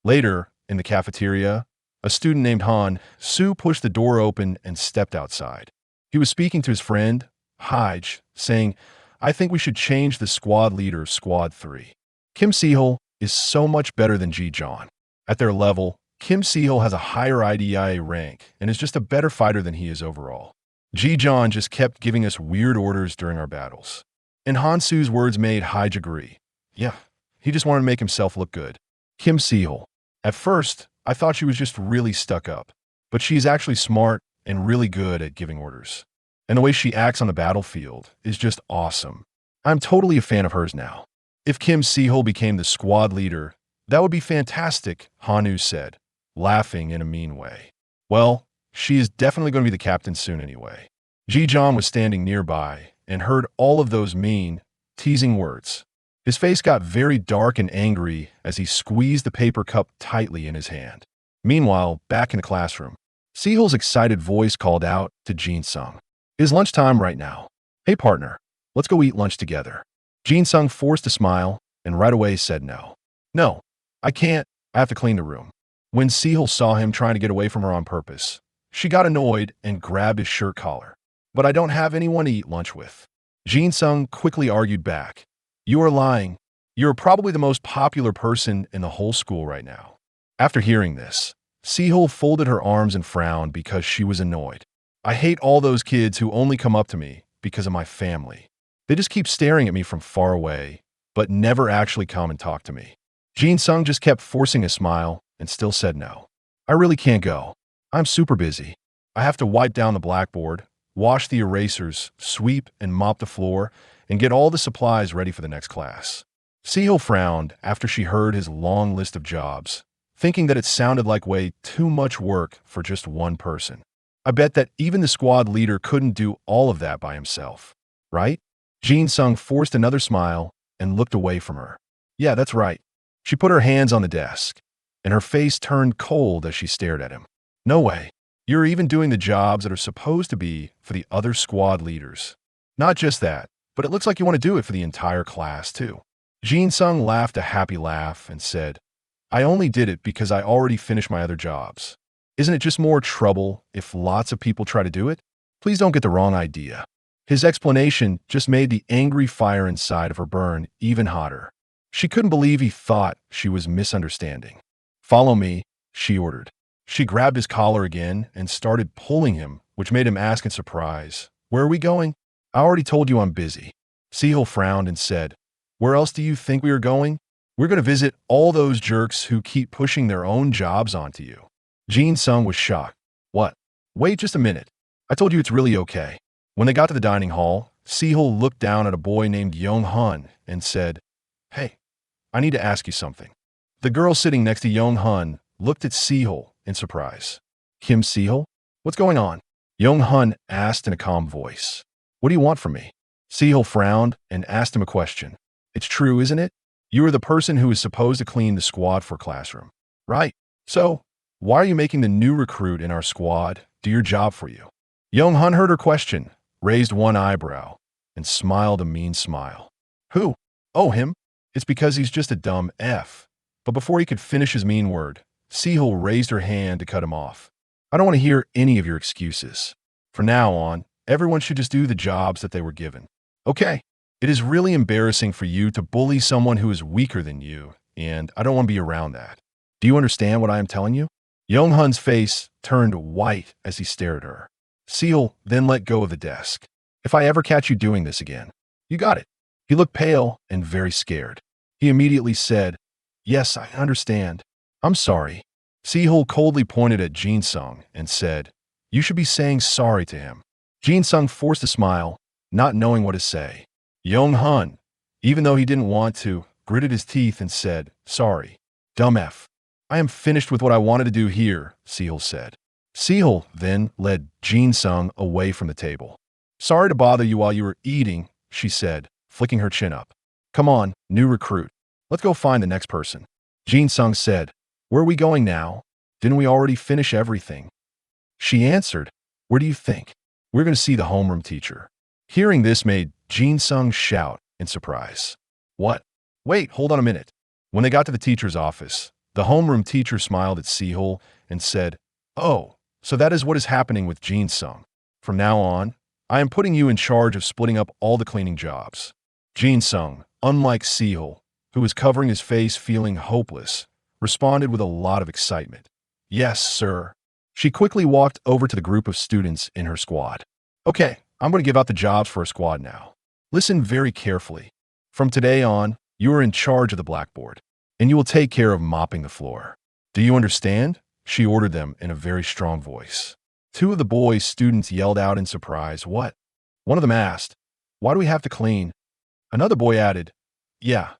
Later, in the cafeteria, a student named Han Su pushed the door open and stepped outside. He was speaking to his friend, Haj, saying, I think we should change the squad leader of Squad 3. Kim Sehul is so much better than Ji-John. At their level, Kim Sehul has a higher IDEIA rank and is just a better fighter than he is overall. Ji-John just kept giving us weird orders during our battles. And Han Su's words made Haj agree. Yeah, he just wanted to make himself look good. Kim Sehul. At first, I thought she was just really stuck up, but she's actually smart and really good at giving orders. And the way she acts on the battlefield is just awesome. I'm totally a fan of hers now. If Kim Sehul became the squad leader, that would be fantastic, Hanu said, laughing in a mean way. Well, she is definitely going to be the captain soon anyway. Ji-John was standing nearby and heard all of those mean, teasing words. His face got very dark and angry as he squeezed the paper cup tightly in his hand. Meanwhile, back in the classroom, Sehul's excited voice called out to Jin-sung. It is lunchtime right now. Hey partner, let's go eat lunch together. Jin-sung forced a smile and right away said no. No, I can't. I have to clean the room. When Sehul saw him trying to get away from her on purpose, she got annoyed and grabbed his shirt collar. But I don't have anyone to eat lunch with. Jin-sung quickly argued back. You are lying. You are probably the most popular person in the whole school right now. After hearing this, Sehul folded her arms and frowned because she was annoyed. I hate all those kids who only come up to me because of my family. They just keep staring at me from far away, but never actually come and talk to me. Jin-sung just kept forcing a smile and still said no. I really can't go. I'm super busy. I have to wipe down the blackboard, wash the erasers, sweep and mop the floor, and get all the supplies ready for the next class. Sehul frowned after she heard his long list of jobs, thinking that it sounded like way too much work for just one person. I bet that even the squad leader couldn't do all of that by himself, right? Jin-sung forced another smile and looked away from her. Yeah, that's right. She put her hands on the desk, and her face turned cold as she stared at him. No way. You're even doing the jobs that are supposed to be for the other squad leaders. Not just that, but it looks like you want to do it for the entire class, too. Jin-sung laughed a happy laugh and said, I only did it because I already finished my other jobs. Isn't it just more trouble if lots of people try to do it? Please don't get the wrong idea. His explanation just made the angry fire inside of her burn even hotter. She couldn't believe he thought she was misunderstanding. Follow me, she ordered. She grabbed his collar again and started pulling him, which made him ask in surprise, Where are we going? I already told you I'm busy. Sehul frowned and said, Where else do you think we are going? We're going to visit all those jerks who keep pushing their own jobs onto you. Jin-sung was shocked. What? Wait just a minute. I told you it's really okay. When they got to the dining hall, Sehul looked down at a boy named Young-hun and said, Hey, I need to ask you something. The girl sitting next to Young-hun looked at Sehul in surprise. Kim Sehul? What's going on? Young-hun asked in a calm voice. What do you want from me? Sehul frowned and asked him a question. It's true, isn't it? You are the person who is supposed to clean the squad for classroom. Right. So, why are you making the new recruit in our squad do your job for you? Young-hun heard her question, raised one eyebrow, and smiled a mean smile. Who? Oh, him? It's because he's just a dumb F. But before he could finish his mean word, Sehul raised her hand to cut him off. I don't want to hear any of your excuses. From now on, everyone should just do the jobs that they were given. Okay, it is really embarrassing for you to bully someone who is weaker than you, and I don't want to be around that. Do you understand what I am telling you? Young-hun's face turned white as he stared at her. Sehul then let go of the desk. If I ever catch you doing this again. You got it. He looked pale and very scared. He immediately said, Yes, I understand. I'm sorry. Sehul coldly pointed at Jin-sung and said, You should be saying sorry to him. Jin-sung forced a smile, not knowing what to say. Young-hun, even though he didn't want to, gritted his teeth and said, Sorry. Dumb F. I am finished with what I wanted to do here, Sehul said. Sehul then led Jin-sung away from the table. Sorry to bother you while you were eating, she said, flicking her chin up. Come on, new recruit. Let's go find the next person. Jin-sung said, Where are we going now? Didn't we already finish everything? She answered, Where do you think? We're going to see the homeroom teacher. Hearing this made Jin-sung shout in surprise. What? Wait, hold on a minute. When they got to the teacher's office, The homeroom teacher smiled at Sehul and said, "Oh, so that is what is happening with Jin Sung. From now on, I am putting you in charge of splitting up all the cleaning jobs." Jin Sung, unlike Sehul, who was covering his face feeling hopeless, responded with a lot of excitement. "Yes, sir." She quickly walked over to the group of students in her squad. "Okay, I'm going to give out the jobs for a squad now. Listen very carefully. From today on, you are in charge of the blackboard, and you will take care of mopping the floor. Do you understand?" She ordered them in a very strong voice. Two of the boys' students yelled out in surprise, "What?" One of them asked, "Why do we have to clean?" Another boy added, "Yeah,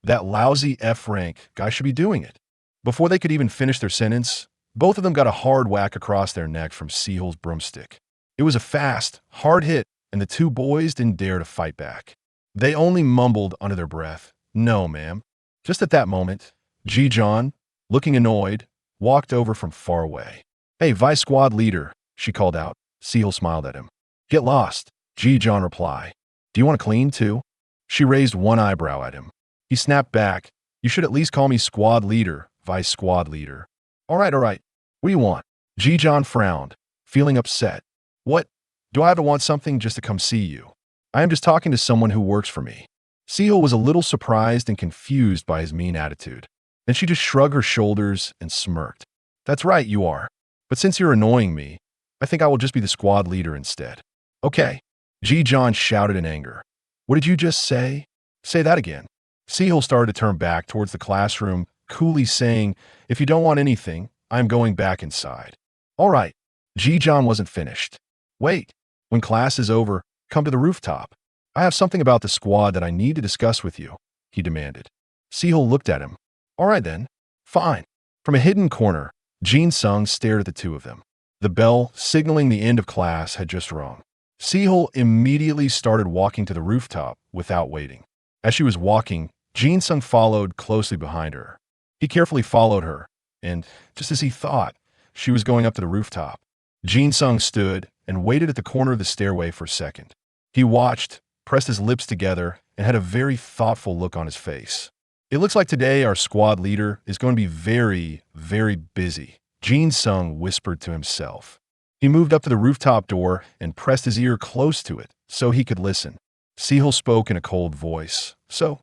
that lousy F-rank guy should be doing it." Before they could even finish their sentence, both of them got a hard whack across their neck from Sehul's broomstick. It was a fast, hard hit, and the two boys didn't dare to fight back. They only mumbled under their breath, "No, ma'am." Just at that moment, Ji-John, looking annoyed, walked over from far away. "Hey, Vice Squad Leader," she called out. Sehul smiled at him. "Get lost," Ji-John replied. "Do you want to clean too?" She raised one eyebrow at him. He snapped back, "You should at least call me Squad Leader, Vice Squad Leader." All right. What do you want?" Ji-John frowned, feeling upset. "What? Do I have to want something just to come see you? I am just talking to someone who works for me." Sehul was a little surprised and confused by his mean attitude. Then she just shrugged her shoulders and smirked. "That's right, you are. But since you're annoying me, I think I will just be the squad leader instead." "Okay." Ji-John shouted in anger. "What did you just say?" "Say that again." Sehul started to turn back towards the classroom, coolly saying, "If you don't want anything, I am going back inside." "All right." Ji-John wasn't finished. "Wait. When class is over, come to the rooftop. I have something about the squad that I need to discuss with you," he demanded. Sehul looked at him. "All right then. Fine." From a hidden corner, Jin Sung stared at the two of them. The bell, signaling the end of class, had just rung. Sehul immediately started walking to the rooftop without waiting. As she was walking, Jin Sung followed closely behind her. He carefully followed her, and, just as he thought, she was going up to the rooftop. Jin Sung stood and waited at the corner of the stairway for a second. He watched, pressed his lips together, and had a very thoughtful look on his face. "It looks like today our squad leader is going to be very, very busy," Jin Sung whispered to himself. He moved up to the rooftop door and pressed his ear close to it so he could listen. Sehul spoke in a cold voice. "So,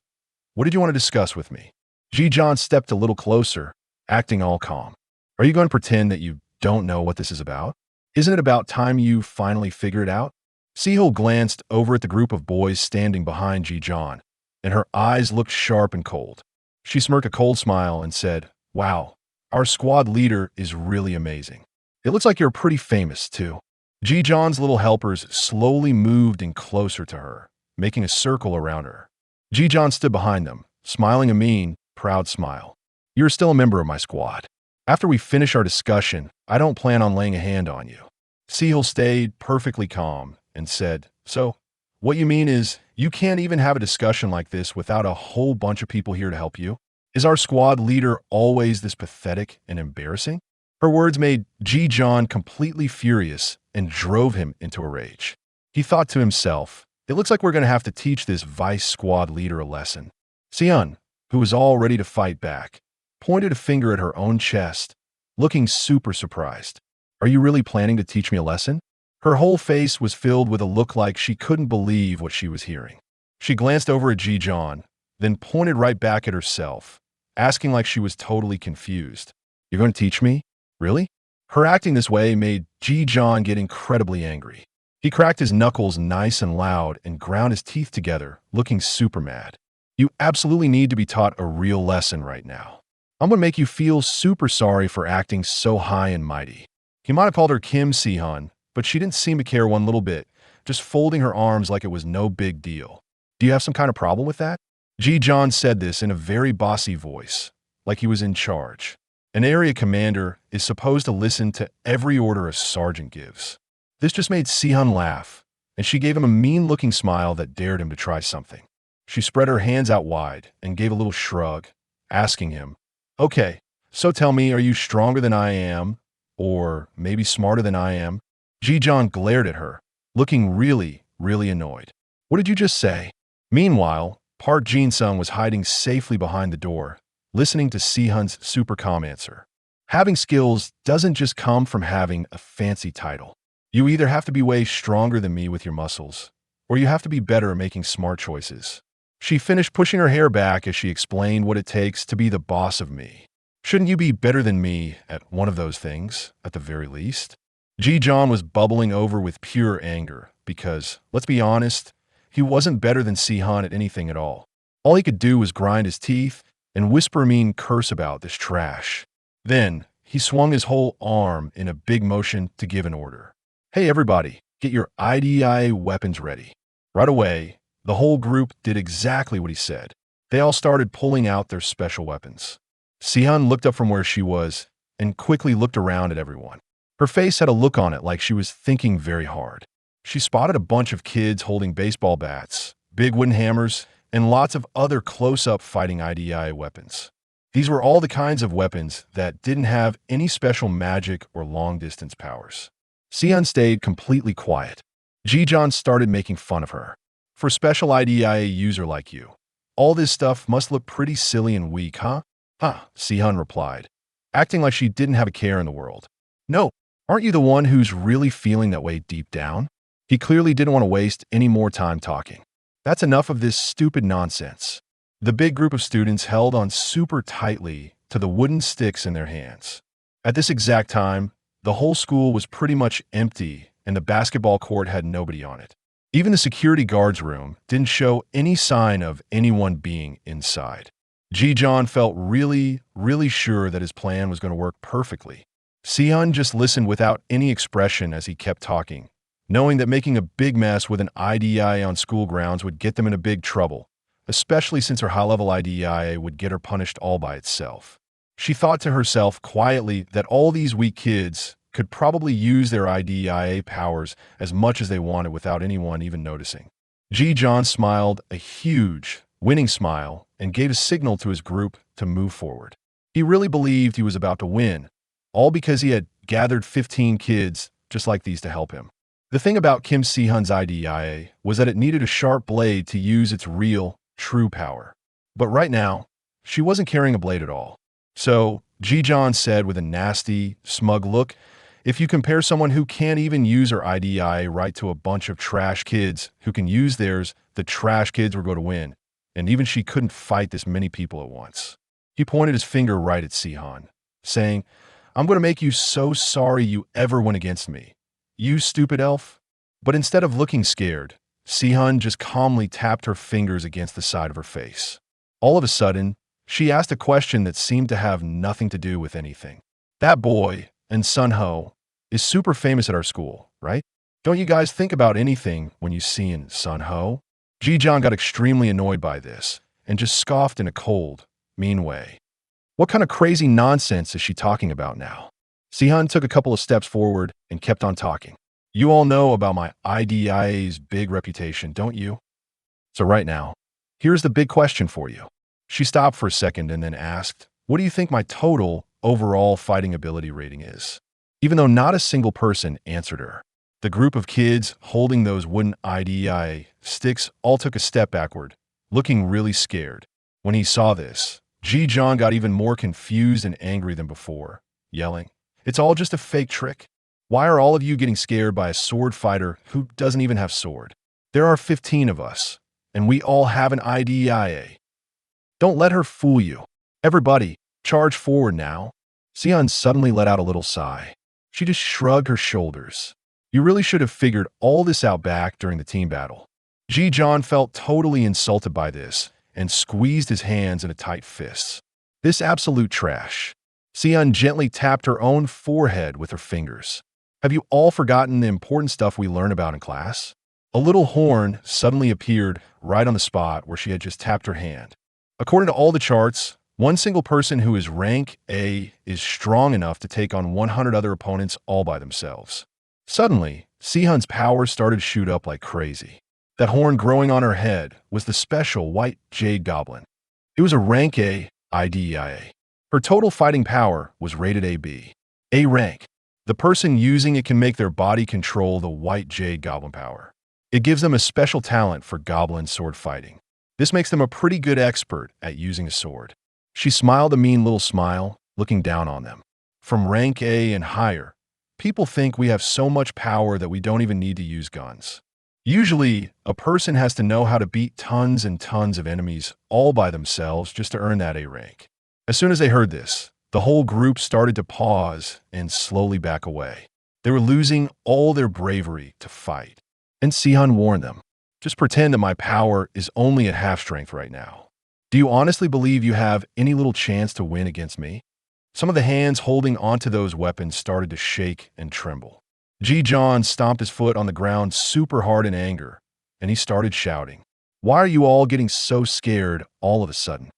what did you want to discuss with me?" Ji-John stepped a little closer, acting all calm. "Are you going to pretend that you don't know what this is about? Isn't it about time you finally figure it out?" Sehul glanced over at the group of boys standing behind Ji-John, and her eyes looked sharp and cold. She smirked a cold smile and said, "Wow, our squad leader is really amazing. It looks like you're pretty famous, too." Ji-John's little helpers slowly moved in closer to her, making a circle around her. Ji-John stood behind them, smiling a mean, proud smile. "You're still a member of my squad. After we finish our discussion, I don't plan on laying a hand on you." Sehul stayed perfectly calm and said, "So, what you mean is you can't even have a discussion like this without a whole bunch of people here to help you? Is our squad leader always this pathetic and embarrassing?" Her words made Ji-John completely furious and drove him into a rage. He thought to himself, "It looks like we're going to have to teach this vice squad leader a lesson." Seon, who was all ready to fight back, pointed a finger at her own chest, looking super surprised. "Are you really planning to teach me a lesson?" Her whole face was filled with a look like she couldn't believe what she was hearing. She glanced over at Ji-John, then pointed right back at herself, asking like she was totally confused. "You're going to teach me? Really?" Her acting this way made Ji-John get incredibly angry. He cracked his knuckles nice and loud and ground his teeth together, looking super mad. "You absolutely need to be taught a real lesson right now. I'm going to make you feel super sorry for acting so high and mighty." He might have called her Kim Si-hun, but she didn't seem to care one little bit, just folding her arms like it was no big deal. "Do you have some kind of problem with that?" Ji-John said this in a very bossy voice, like he was in charge. An area commander is supposed to listen to every order a sergeant gives. This just made Si-hun laugh, and she gave him a mean-looking smile that dared him to try something. She spread her hands out wide and gave a little shrug, asking him, "Okay, so tell me, are you stronger than I am? Or maybe smarter than I am?" Ji-John glared at her, looking really, really annoyed. "What did you just say?" Meanwhile, Park Jin-sung was hiding safely behind the door, listening to Sihun's super calm answer. Having skills doesn't just come from having a fancy title. You either have to be way stronger than me with your muscles, or you have to be better at making smart choices. She finished pushing her hair back as she explained what it takes to be the boss of me. Shouldn't you be better than me at one of those things, at the very least? Ji-John was bubbling over with pure anger because, let's be honest, he wasn't better than Sihun at anything at all. All he could do was grind his teeth and whisper a mean curse about this trash. Then, he swung his whole arm in a big motion to give an order. Hey everybody, get your IDEIA weapons ready. Right away, the whole group did exactly what he said. They all started pulling out their special weapons. Sihun looked up from where she was and quickly looked around at everyone. Her face had a look on it like she was thinking very hard. She spotted a bunch of kids holding baseball bats, big wooden hammers, and lots of other close-up fighting IDEIA weapons. These were all the kinds of weapons that didn't have any special magic or long-distance powers. Sihun stayed completely quiet. Ji-John started making fun of her. For a special IDEIA user like you, all this stuff must look pretty silly and weak, huh? Huh, Sihun replied, acting like she didn't have a care in the world. No, aren't you the one who's really feeling that way deep down? He clearly didn't want to waste any more time talking. That's enough of this stupid nonsense. The big group of students held on super tightly to the wooden sticks in their hands. At this exact time, the whole school was pretty much empty and the basketball court had nobody on it. Even the security guard's room didn't show any sign of anyone being inside. Ji-John felt really sure that his plan was going to work perfectly. Sihun just listened without any expression as he kept talking, knowing that making a big mess with an IDEIA on school grounds would get them into big trouble, especially since her high-level IDEIA would get her punished all by itself. She thought to herself quietly that all these weak kids could probably use their IDEIA powers as much as they wanted without anyone even noticing. Ji-John smiled a huge, winning smile and gave a signal to his group to move forward. He really believed he was about to win, all because he had gathered 15 kids just like these to help him. The thing about Kim Sihun's IDEIA was that it needed a sharp blade to use its real, true power. But right now, she wasn't carrying a blade at all. So, Ji-John said with a nasty, smug look, if you compare someone who can't even use her IDEIA right to a bunch of trash kids who can use theirs, the trash kids were going to win. And even she couldn't fight this many people at once. He pointed his finger right at Sihun, saying, I'm going to make you so sorry you ever went against me. You stupid elf. But instead of looking scared, Sihun just calmly tapped her fingers against the side of her face. All of a sudden, she asked a question that seemed to have nothing to do with anything. That boy, and Sunho, is super famous at our school, right? Don't you guys think about anything when you see in Sunho? Ji-John got extremely annoyed by this and just scoffed in a cold, mean way. What kind of crazy nonsense is she talking about now? Sihun took a couple of steps forward and kept on talking. You all know about my IDEIA's big reputation, don't you? So right now, here's the big question for you. She stopped for a second and then asked, what do you think my total overall fighting ability rating is? Even though not a single person answered her. The group of kids holding those wooden IDEIA sticks all took a step backward, looking really scared. When he saw this, Ji-John got even more confused and angry than before, yelling, It's all just a fake trick. Why are all of you getting scared by a sword fighter who doesn't even have sword? There are 15 of us, and we all have an IDEIA. Don't let her fool you. Everybody, charge forward now. Sihun suddenly let out a little sigh. She just shrugged her shoulders. You really should have figured all this out back during the team battle. Ji-John felt totally insulted by this and squeezed his hands into tight fists. This absolute trash. Sihun gently tapped her own forehead with her fingers. Have you all forgotten the important stuff we learn about in class? A little horn suddenly appeared right on the spot where she had just tapped her hand. According to all the charts, one single person who is rank A is strong enough to take on 100 other opponents all by themselves. Suddenly, Sihun's power started to shoot up like crazy. That horn growing on her head was the special white jade goblin. It was a rank A IDEIA. Her total fighting power was rated AB. A rank. The person using it can make their body control the white jade goblin power. It gives them a special talent for goblin sword fighting. This makes them a pretty good expert at using a sword. She smiled a mean little smile, looking down on them. From rank A and higher, people think we have so much power that we don't even need to use guns. Usually, a person has to know how to beat tons and tons of enemies all by themselves just to earn that A rank. As soon as they heard this, the whole group started to pause and slowly back away. They were losing all their bravery to fight. And Sihan warned them, just pretend that my power is only at half strength right now. Do you honestly believe you have any little chance to win against me? Some of the hands holding onto those weapons started to shake and tremble. Ji-John stomped his foot on the ground super hard in anger, and he started shouting, "Why are you all getting so scared all of a sudden?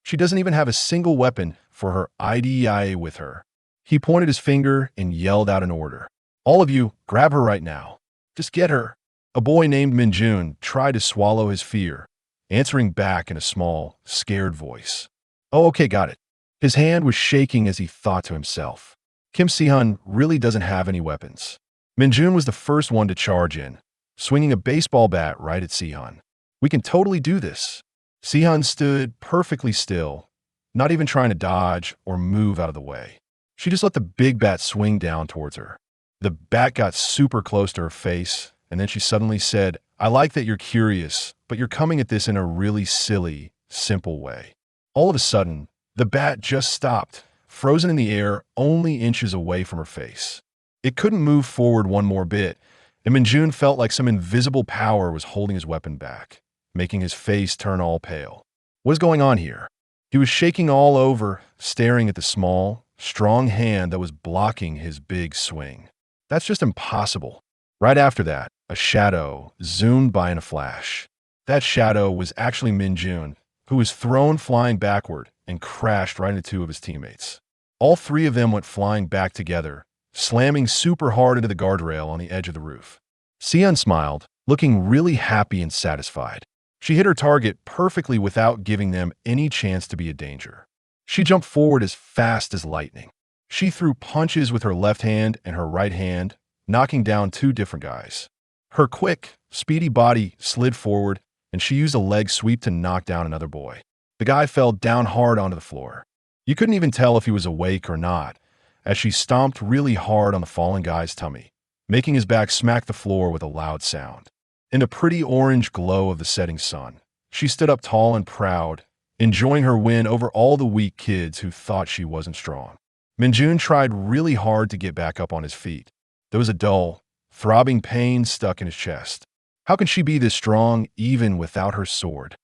She doesn't even have a single weapon for her IDEIA with her." He pointed his finger and yelled out an order. "All of you, grab her right now. Just get her." A boy named Minjun tried to swallow his fear, answering back in a small, scared voice. "Oh, okay, got it." His hand was shaking as he thought to himself, Kim Sihan really doesn't have any weapons. Minjun was the first one to charge in, swinging a baseball bat right at Sihan. "We can totally do this." Sihan stood perfectly still, not even trying to dodge or move out of the way. She just let the big bat swing down towards her. The bat got super close to her face, and then she suddenly said, "I like that you're curious, but you're coming at this in a really silly, simple way." All of a sudden, the bat just stopped, frozen in the air only inches away from her face. It couldn't move forward one more bit, and Minjun felt like some invisible power was holding his weapon back, making his face turn all pale. What is going on here? He was shaking all over, staring at the small, strong hand that was blocking his big swing. That's just impossible. Right after that, a shadow zoomed by in a flash. That shadow was actually Minjun, who was thrown flying backward and crashed right into two of his teammates. All three of them went flying back together, slamming super hard into the guardrail on the edge of the roof. Sian smiled, looking really happy and satisfied. She hit her target perfectly without giving them any chance to be a danger. She jumped forward as fast as lightning. She threw punches with her left hand and her right hand, knocking down two different guys. Her quick, speedy body slid forward, and she used a leg sweep to knock down another boy. The guy fell down hard onto the floor. You couldn't even tell if he was awake or not, as she stomped really hard on the fallen guy's tummy, making his back smack the floor with a loud sound. In the pretty orange glow of the setting sun, she stood up tall and proud, enjoying her win over all the weak kids who thought she wasn't strong. Minjun tried really hard to get back up on his feet. There was a dull, throbbing pain stuck in his chest. How can she be this strong even without her sword?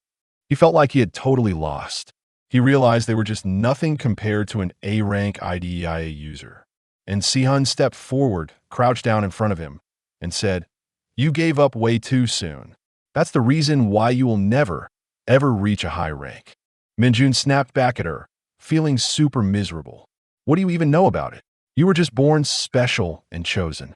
He felt like he had totally lost. He realized they were just nothing compared to an A-rank IDEIA user. And Sihan stepped forward, crouched down in front of him, and said, "You gave up way too soon. That's the reason why you will never, ever reach a high rank." Minjun snapped back at her, feeling super miserable. "What do you even know about it? You were just born special and chosen.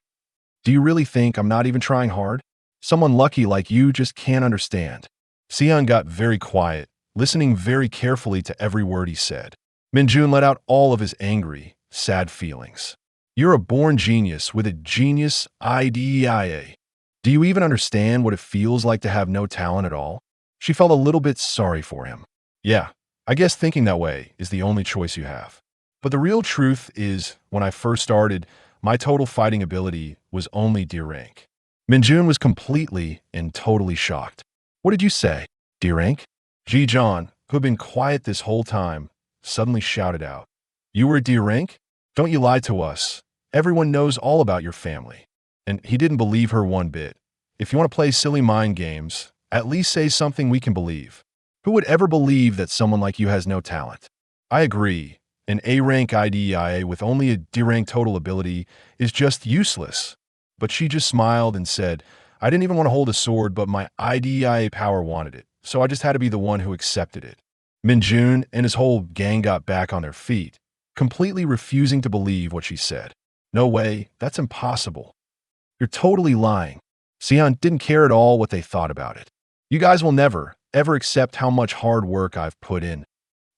Do you really think I'm not even trying hard? Someone lucky like you just can't understand." Sian got very quiet, listening very carefully to every word he said. Minjun let out all of his angry, sad feelings. "You're a born genius with a genius IDEIA. Do you even understand what it feels like to have no talent at all?" She felt a little bit sorry for him. "Yeah, I guess thinking that way is the only choice you have. But the real truth is, when I first started, my total fighting ability was only D rank." Minjun was completely and totally shocked. "What did you say? D rank?" Ji-John, who had been quiet this whole time, suddenly shouted out, "You were D rank? Don't you lie to us. Everyone knows all about your family." And he didn't believe her one bit. "If you want to play silly mind games, at least say something we can believe. Who would ever believe that someone like you has no talent?" "I agree. An A-rank IDEIA with only a D-rank total ability is just useless." But she just smiled and said, "I didn't even want to hold a sword, but my IDEIA power wanted it, so I just had to be the one who accepted it." Minjun and his whole gang got back on their feet, completely refusing to believe what she said. "No way, that's impossible. You're totally lying." Sian didn't care at all what they thought about it. "You guys will never, ever accept how much hard work I've put in."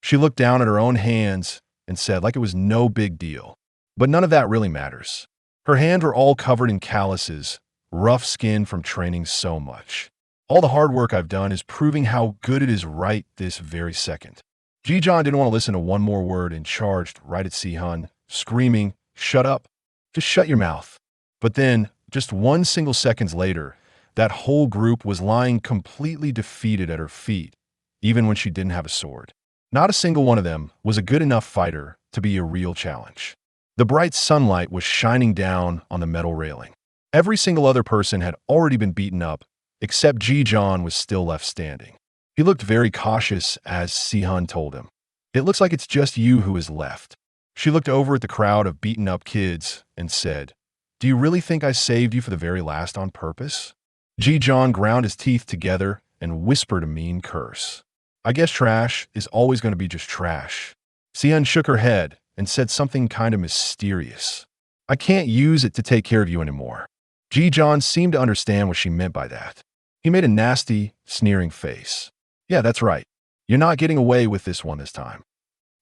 She looked down at her own hands and said like it was no big deal. But none of that really matters. Her hands were all covered in calluses, rough skin from training so much. "All the hard work I've done is proving how good it is right this very second. Ji-John didn't want to listen to one more word and charged right at Si-hun, screaming, "Shut up! Just shut your mouth." But then, just 1 single second later, that whole group was lying completely defeated at her feet, even when she didn't have a sword. Not a single one of them was a good enough fighter to be a real challenge. The bright sunlight was shining down on the metal railing. Every single other person had already been beaten up, except Ji-John was still left standing. He looked very cautious as Si-hun told him, "It looks like it's just you who is left." She looked over at the crowd of beaten-up kids and said, "Do you really think I saved you for the very last on purpose?" Ji-John ground his teeth together and whispered a mean curse. "I guess trash is always going to be just trash." Si-hun shook her head and said something kind of mysterious. "I can't use it to take care of you anymore." Ji-John seemed to understand what she meant by that. He made a nasty, sneering face. "Yeah, that's right. You're not getting away with this one this time."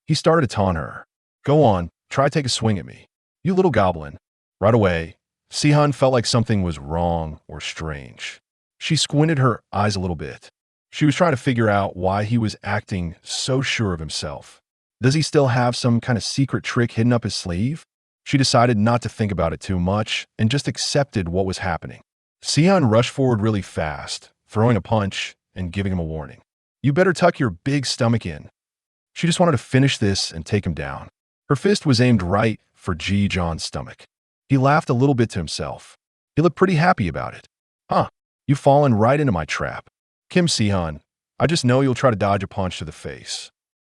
He started to taunt her. "Go on, try to take a swing at me, you little goblin." Right away, Si-hun felt like something was wrong or strange. She squinted her eyes a little bit. She was trying to figure out why he was acting so sure of himself. Does he still have some kind of secret trick hidden up his sleeve? She decided not to think about it too much and just accepted what was happening. Si-hun rushed forward really fast, throwing a punch and giving him a warning. "You better tuck your big stomach in." She just wanted to finish this and take him down. Her fist was aimed right for Ji-John's stomach. He laughed a little bit to himself. He looked pretty happy about it. "Huh, you've fallen right into my trap. Kim Si-hun, I just know you'll try to dodge a punch to the face.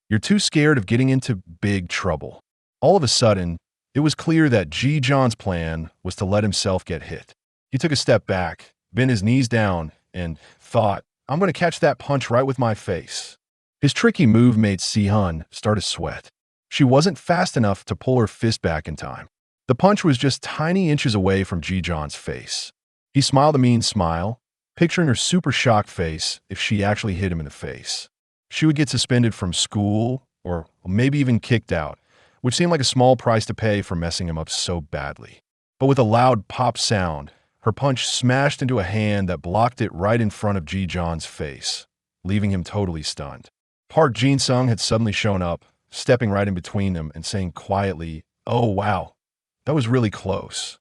You're too scared of getting into big trouble." All of a sudden, it was clear that Ji-John's plan was to let himself get hit. He took a step back, bent his knees down, and thought, "I'm going to catch that punch right with my face." His tricky move made Si-hun start to sweat. She wasn't fast enough to pull her fist back in time. The punch was just tiny inches away from Ji-John's face. He smiled a mean smile, picturing her super shocked face if she actually hit him in the face. She would get suspended from school or maybe even kicked out, which seemed like a small price to pay for messing him up so badly. But with a loud pop sound, her punch smashed into a hand that blocked it right in front of Ji-John's face, leaving him totally stunned. Park Jin-sung had suddenly shown up, stepping right in between them and saying quietly, "Oh wow, that was really close.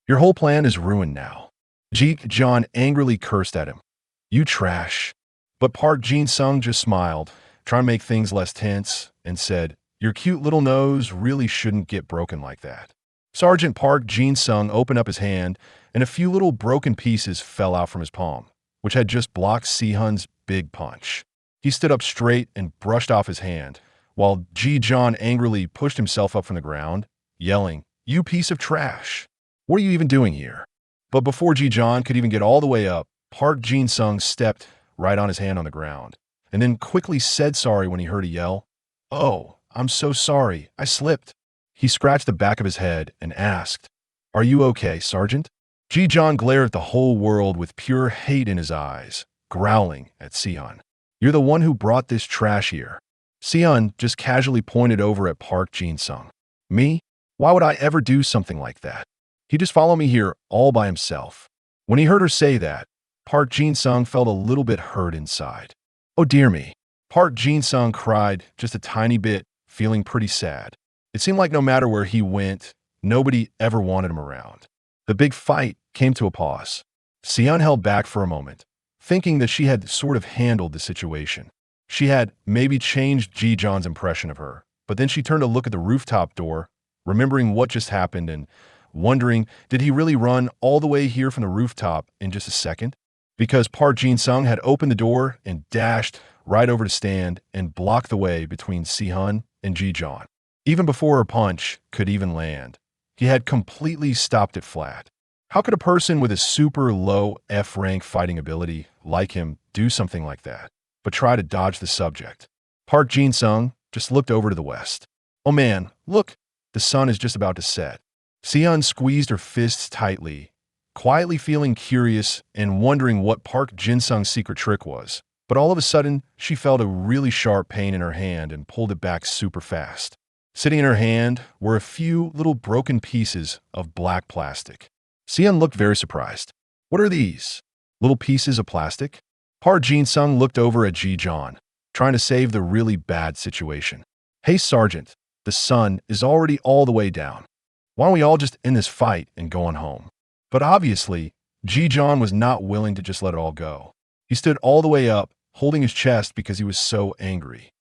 Your whole plan is ruined now." Ji-John angrily cursed at him. "You trash." But Park Jin-sung just smiled, trying to make things less tense, and said, "Your cute little nose really shouldn't get broken like that." Sergeant Park Jin-sung opened up his hand, and a few little broken pieces fell out from his palm, which had just blocked Si-hun's big punch. He stood up straight and brushed off his hand, while Ji-John angrily pushed himself up from the ground, yelling, "You piece of trash! What are you even doing here?" But before Ji-John could even get all the way up, Park Jin-sung stepped right on his hand on the ground, and then quickly said sorry when he heard a yell. "Oh, I'm so sorry, I slipped." He scratched the back of his head and asked, "Are you okay, Sergeant?" Ji-John glared at the whole world with pure hate in his eyes, growling at Si-hun. "You're the one who brought this trash here." Si-hun just casually pointed over at Park Jin-sung. "Me? Why would I ever do something like that? He just followed me here all by himself." When he heard her say that, Park Jin-sung felt a little bit hurt inside. "Oh dear me." Park Jin-sung cried just a tiny bit, feeling pretty sad. It seemed like no matter where he went, nobody ever wanted him around. The big fight came to a pause. Si-hun held back for a moment, thinking that she had sort of handled the situation. She had maybe changed Ji-John's impression of her, but then she turned to look at the rooftop door, remembering what just happened and wondering, did he really run all the way here from the rooftop in just a second? Because Park Jin-sung had opened the door and dashed right over to stand and block the way between Si-hun and Ji-John. Even before her punch could even land, he had completely stopped it flat. How could a person with a super low F-rank fighting ability like him do something like that, but try to dodge the subject? Park Jin-sung just looked over to the west. "Oh man, look, the sun is just about to set." Si-hun squeezed her fists tightly, quietly feeling curious and wondering what Park Jin-sung's secret trick was. But all of a sudden, she felt a really sharp pain in her hand and pulled it back super fast. Sitting in her hand were a few little broken pieces of black plastic. Si-hun looked very surprised. "What are these? Little pieces of plastic?" Park Jin-sung looked over at Ji-John. trying to save the really bad situation. Hey, Sergeant, the sun is already all the way down. Why don't we all just end this fight and go on home? But obviously, Ji-John was not willing to just let it all go. He stood all the way up, holding his chest because he was so angry.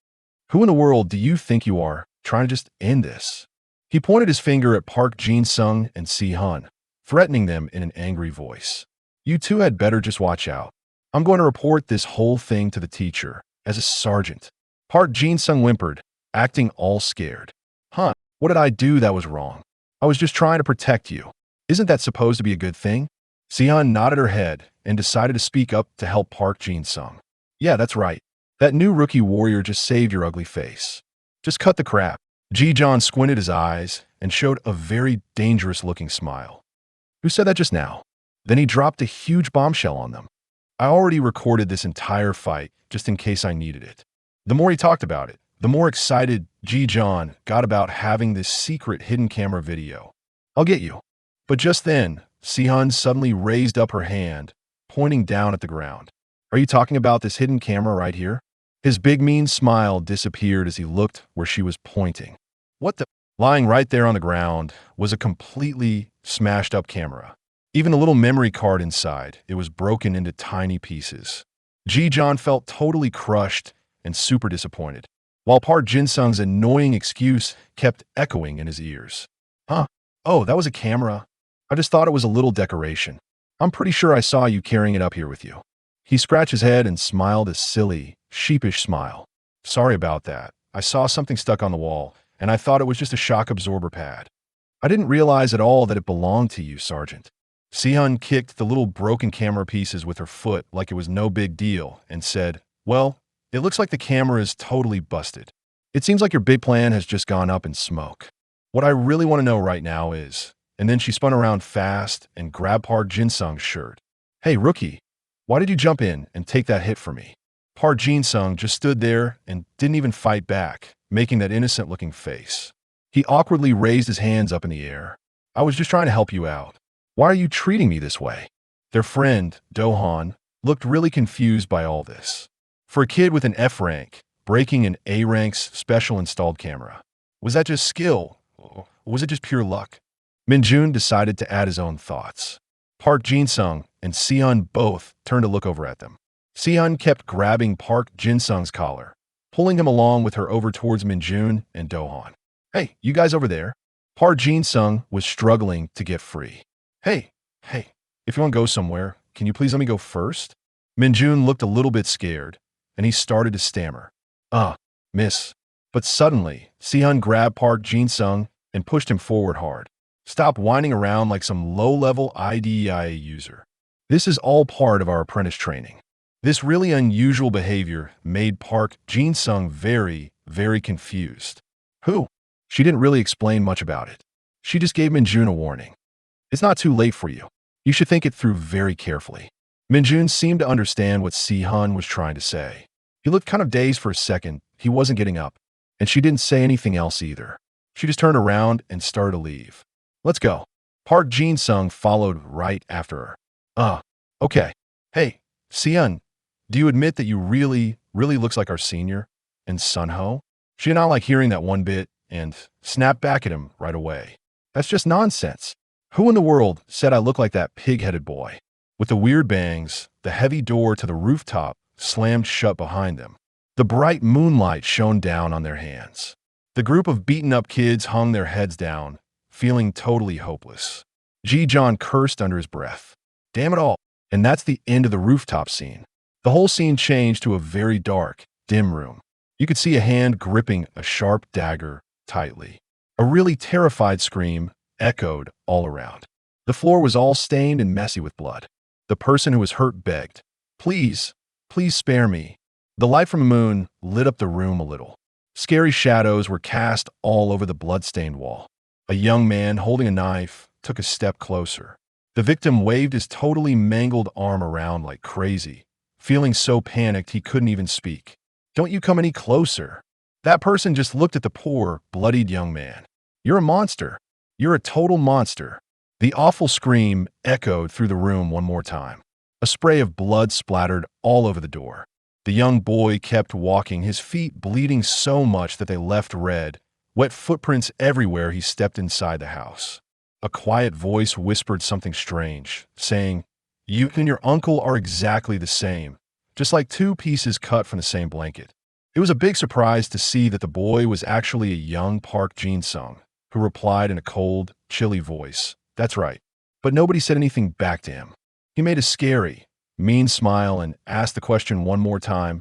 Who in the world do you think you are, trying to just end this? He pointed his finger at Park Jin-sung and Si-hun, threatening them in an angry voice. You two had better just watch out. I'm going to report this whole thing to the teacher, as a sergeant. Park Jin-sung whimpered, acting all scared. Huh, what did I do that was wrong? I was just trying to protect you. Isn't that supposed to be a good thing? Si-hun nodded her head and decided to speak up to help Park Jin-sung. Yeah, that's right. That new rookie warrior just saved your ugly face. Just cut the crap. Ji-John squinted his eyes and showed a very dangerous-looking smile. Who said that just now? Then he dropped a huge bombshell on them. I already recorded this entire fight just in case I needed it. The more he talked about it, the more excited Ji-John got about having this secret hidden camera video. I'll get you. But just then, Si-hun suddenly raised up her hand, pointing down at the ground. Are you talking about this hidden camera right here? His big mean smile disappeared as he looked where she was pointing. What the? Lying right there on the ground was a completely smashed up camera. Even a little memory card inside, it was broken into tiny pieces. Ji-John felt totally crushed and super disappointed, while Park Jin-sung's annoying excuse kept echoing in his ears. Huh? Oh, that was a camera? I just thought it was a little decoration. I'm pretty sure I saw you carrying it up here with you. He scratched his head and smiled a silly, sheepish smile. Sorry about that. I saw something stuck on the wall, and I thought it was just a shock absorber pad. I didn't realize at all that it belonged to you, Sergeant. Si-hun kicked the little broken camera pieces with her foot like it was no big deal and said, Well, it looks like the camera is totally busted. It seems like your big plan has just gone up in smoke. What I really want to know right now is, and then she spun around fast and grabbed Park Jin-sung's shirt. Hey, rookie, why did you jump in and take that hit for me? Park Jin-sung just stood there and didn't even fight back, making that innocent-looking face. He awkwardly raised his hands up in the air. I was just trying to help you out. Why are you treating me this way? Their friend, Do-han, looked really confused by all this. For a kid with an F rank, breaking an A rank's special installed camera, was that just skill? Or was it just pure luck? Min-jun decided to add his own thoughts. Park Jin-sung and Si-hun both turned to look over at them. Si-hun kept grabbing Park Jin-sung's collar, pulling him along with her over towards Min-jun and Do-han. Hey, you guys over there? Park Jin-sung was struggling to get free. Hey, if you want to go somewhere, can you please let me go first? Min-jun looked a little bit scared, and he started to stammer. Miss. But suddenly, Si-hun grabbed Park Jin-sung and pushed him forward hard. Stop whining around like some low-level IDEIA user. This is all part of our apprentice training. This really unusual behavior made Park Jin-sung very, very confused. Who? She didn't really explain much about it. She just gave Min-jun a warning. It's not too late for you. You should think it through very carefully. Min-jun seemed to understand what Si-hun was trying to say. He looked kind of dazed for a second. He wasn't getting up, and she didn't say anything else either. She just turned around and started to leave. Let's go. Park Jin-sung followed right after her. Okay. Hey, Si-hun, do you admit that you really looks like our senior? And Sun-ho? She did not like hearing that one bit and snapped back at him right away. That's just nonsense. Who in the world said I look like that pig-headed boy? With the weird bangs, the heavy door to the rooftop slammed shut behind them. The bright moonlight shone down on their hands. The group of beaten-up kids hung their heads down, feeling totally hopeless. Ji-John cursed under his breath. Damn it all. And that's the end of the rooftop scene. The whole scene changed to a very dark, dim room. You could see a hand gripping a sharp dagger tightly. A really terrified scream echoed all around. The floor was all stained and messy with blood. The person who was hurt begged, please spare me. The light from the moon lit up the room a little. Scary shadows were cast all over the blood-stained wall. A young man holding a knife took a step closer. The victim waved his totally mangled arm around like crazy, feeling so panicked he couldn't even speak. Don't you come any closer. That person just looked at the poor, bloodied young man. You're a monster. You're a total monster. The awful scream echoed through the room one more time. A spray of blood splattered all over the door. The young boy kept walking, his feet bleeding so much that they left red, wet footprints everywhere he stepped inside the house. A quiet voice whispered something strange, saying, "You and your uncle are exactly the same, just like two pieces cut from the same blanket." It was a big surprise to see that the boy was actually a young Park Jin-sung, who replied in a cold, chilly voice, "That's right." But nobody said anything back to him. He made a scary, mean smile and asked the question one more time,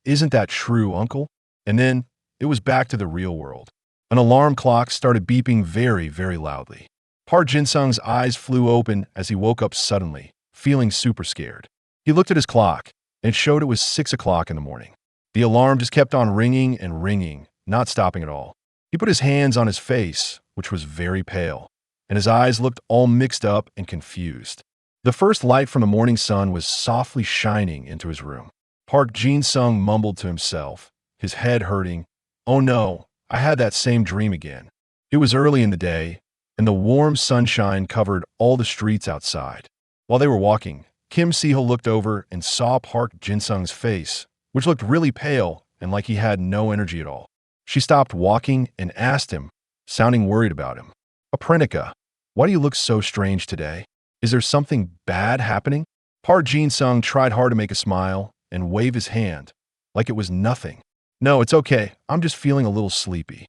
"Isn't that true, uncle?" And then it was back to the real world. An alarm clock started beeping very, very loudly. Park Jin-sung's eyes flew open as he woke up suddenly, feeling super scared. He looked at his clock, and it showed it was 6 o'clock in the morning. The alarm just kept on ringing and ringing, not stopping at all. He put his hands on his face, which was very pale, and his eyes looked all mixed up and confused. The first light from the morning sun was softly shining into his room. Park Jin-sung mumbled to himself, his head hurting, "Oh no, I had that same dream again." It was early in the day, and the warm sunshine covered all the streets outside. While they were walking, Kim Si-ho looked over and saw Park Jin-sung's face, which looked really pale and like he had no energy at all. She stopped walking and asked him, sounding worried about him, "Aprenica, why do you look so strange today? Is there something bad happening?" Park Jin-sung tried hard to make a smile and wave his hand, like it was nothing. "No, it's okay. I'm just feeling a little sleepy."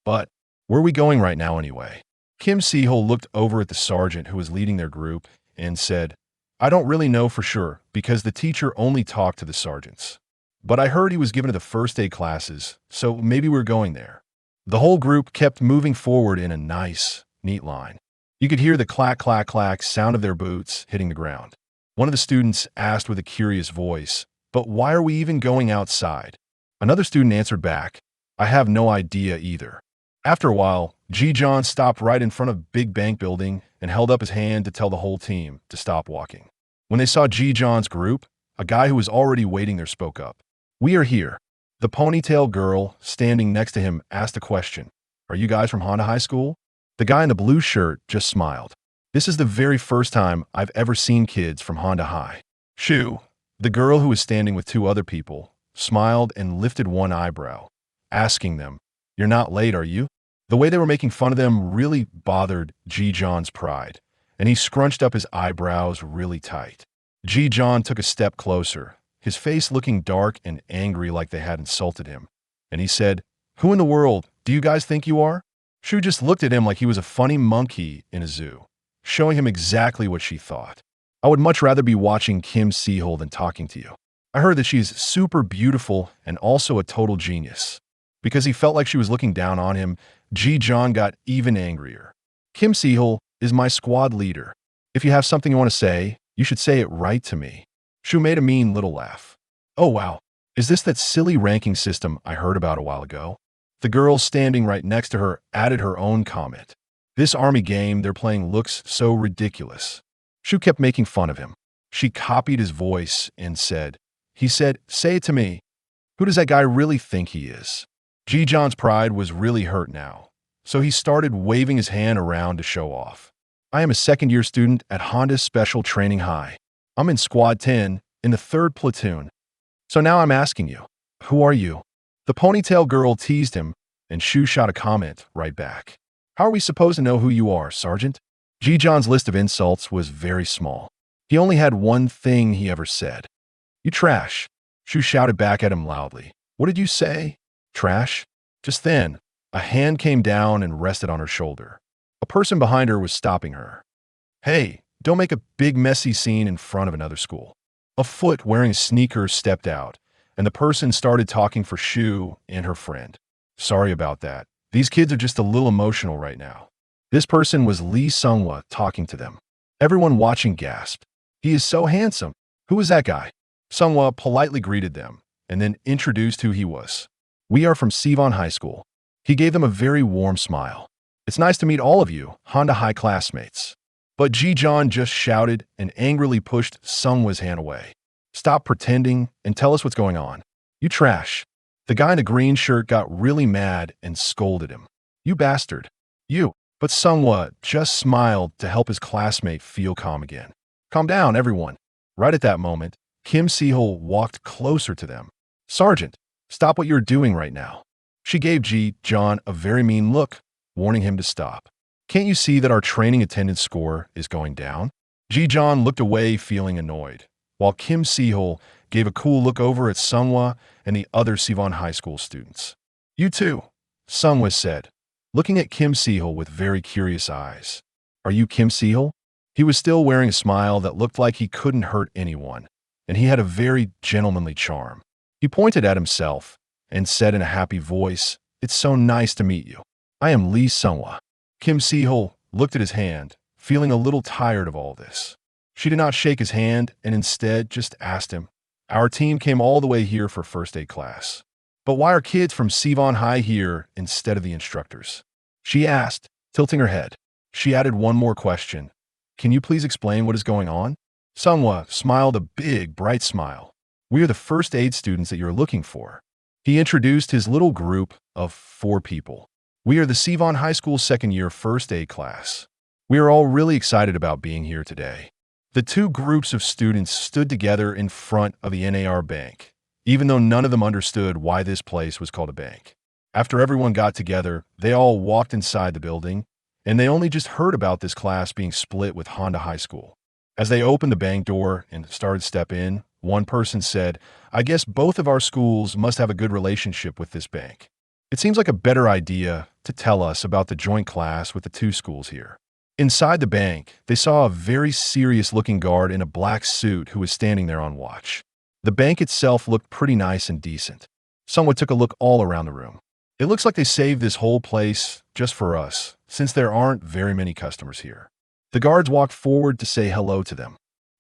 "But where are we going right now anyway?" Kim Si-ho looked over at the sergeant who was leading their group and said, "I don't really know for sure because the teacher only talked to the sergeants. But I heard he was given to the first aid classes, so maybe we're going there." The whole group kept moving forward in a nice, neat line. You could hear the clack, clack, clack sound of their boots hitting the ground. One of the students asked with a curious voice, "But why are we even going outside?" Another student answered back, "I have no idea either." After a while, Ji-John stopped right in front of Big Bank Building and held up his hand to tell the whole team to stop walking. When they saw Ji-John's group, a guy who was already waiting there spoke up. "We are here." The ponytail girl standing next to him asked a question. "Are you guys from Honda High School?" The guy in the blue shirt just smiled. "This is the very first time I've ever seen kids from Honda High." Shu, the girl who was standing with two other people, smiled and lifted one eyebrow, asking them, "You're not late, are you?" The way they were making fun of them really bothered Ji-John's pride, and he scrunched up his eyebrows really tight. Ji-John took a step closer, his face looking dark and angry like they had insulted him, and he said, "Who in the world do you guys think you are?" Shu just looked at him like he was a funny monkey in a zoo, showing him exactly what she thought. "I would much rather be watching Kim Si-ho than talking to you. I heard that she's super beautiful and also a total genius." Because he felt like she was looking down on him, Ji-John got even angrier. "Kim Si-ho is my squad leader. If you have something you want to say, you should say it right to me." Shu made a mean little laugh. "Oh wow, is this that silly ranking system I heard about a while ago?" The girl standing right next to her added her own comment. "This army game they're playing looks so ridiculous." Shu kept making fun of him. She copied his voice and said, "He said, say it to me. Who does that guy really think he is?" Ji-John's pride was really hurt now, so he started waving his hand around to show off. "I am a second-year student at Honda's Special Training High. I'm in Squad 10 in the 3rd platoon. So now I'm asking you, who are you?" The ponytail girl teased him, and Shu shot a comment right back. "How are we supposed to know who you are, Sergeant?" Ji-John's list of insults was very small. He only had one thing he ever said. "You trash." Shu shouted back at him loudly. "What did you say? Trash?" Just then, a hand came down and rested on her shoulder. A person behind her was stopping her. "Hey, don't make a big messy scene in front of another school." A foot wearing sneakers stepped out, and the person started talking for Shu and her friend. "Sorry about that. These kids are just a little emotional right now." This person was Lee Sunghwa talking to them. Everyone watching gasped. "He is so handsome. Who is that guy?" Sunghwa politely greeted them, and then introduced who he was. "We are from Sivon High School." He gave them a very warm smile. "It's nice to meet all of you, Honda High classmates." But Ji-John just shouted and angrily pushed Sunghwa's hand away. "Stop pretending and tell us what's going on. You trash." The guy in the green shirt got really mad and scolded him. "You bastard. You." But Sunghwa just smiled to help his classmate feel calm again. "Calm down, everyone." Right at that moment, Kim Si-ho walked closer to them Sergeant, stop what you're doing right now. She gave John a very mean look, warning him to stop. Can't you see that our training attendance score is going down? John looked away, feeling annoyed, while Kim Si-hul gave a cool look over at Sungwa and the other Sivan High School students. You too, Sungwa said, looking at Kim Si-hul with very curious eyes. Are you Kim Si-hul? He was still wearing a smile that looked like he couldn't hurt anyone, and he had a very gentlemanly charm. He pointed at himself and said in a happy voice, "It's so nice to meet you. I am Lee Sungwa." Kim Si-hul looked at his hand, feeling a little tired of all this. She did not shake his hand and instead just asked him, "Our team came all the way here for first aid class. But why are kids from Sivan High here instead of the instructors?" She asked, tilting her head. She added one more question. "Can you please explain what is going on?" Sungwa smiled a big, bright smile. "We are the first aid students that you're looking for." He introduced his little group of 4 people. "We are the Sivan High School second-year first aid class. We are all really excited about being here today." The 2 groups of students stood together in front of the NAR bank, even though none of them understood why this place was called a bank. After everyone got together, they all walked inside the building, and they only just heard about this class being split with Honda High School. As they opened the bank door and started to step in, one person said, "I guess both of our schools must have a good relationship with this bank. It seems like a better idea to tell us about the joint class with the 2 schools here." Inside the bank, they saw a very serious-looking guard in a black suit who was standing there on watch. The bank itself looked pretty nice and decent. Someone took a look all around the room. "It looks like they saved this whole place just for us, since there aren't very many customers here." The guards walked forward to say hello to them.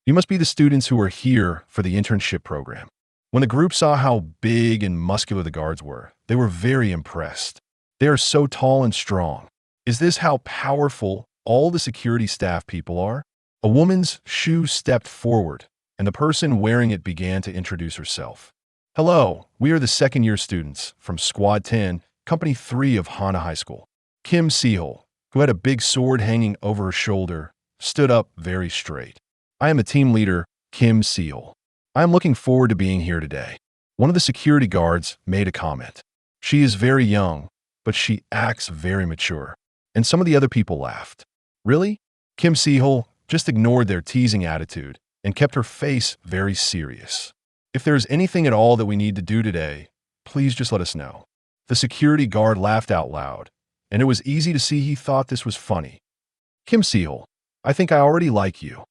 "You must be the students who are here for the internship program." When the group saw how big and muscular the guards were, they were very impressed. "They are so tall and strong. Is this how powerful all the security staff people are?" A woman's shoe stepped forward, and the person wearing it began to introduce herself. "Hello, we are the second-year students from Squad 10, Company 3 of Hana High School." Kim Si-hul, who had a big sword hanging over her shoulder, stood up very straight. "I am the team leader, Kim Si-hul. I am looking forward to being here today." One of the security guards made a comment. "She is very young, but she acts very mature." And some of the other people laughed. "Really?" Kim Si-hul just ignored their teasing attitude and kept her face very serious. "If there is anything at all that we need to do today, please just let us know." The security guard laughed out loud, and it was easy to see he thought this was funny. "Kim Si-hul, I think I already like you.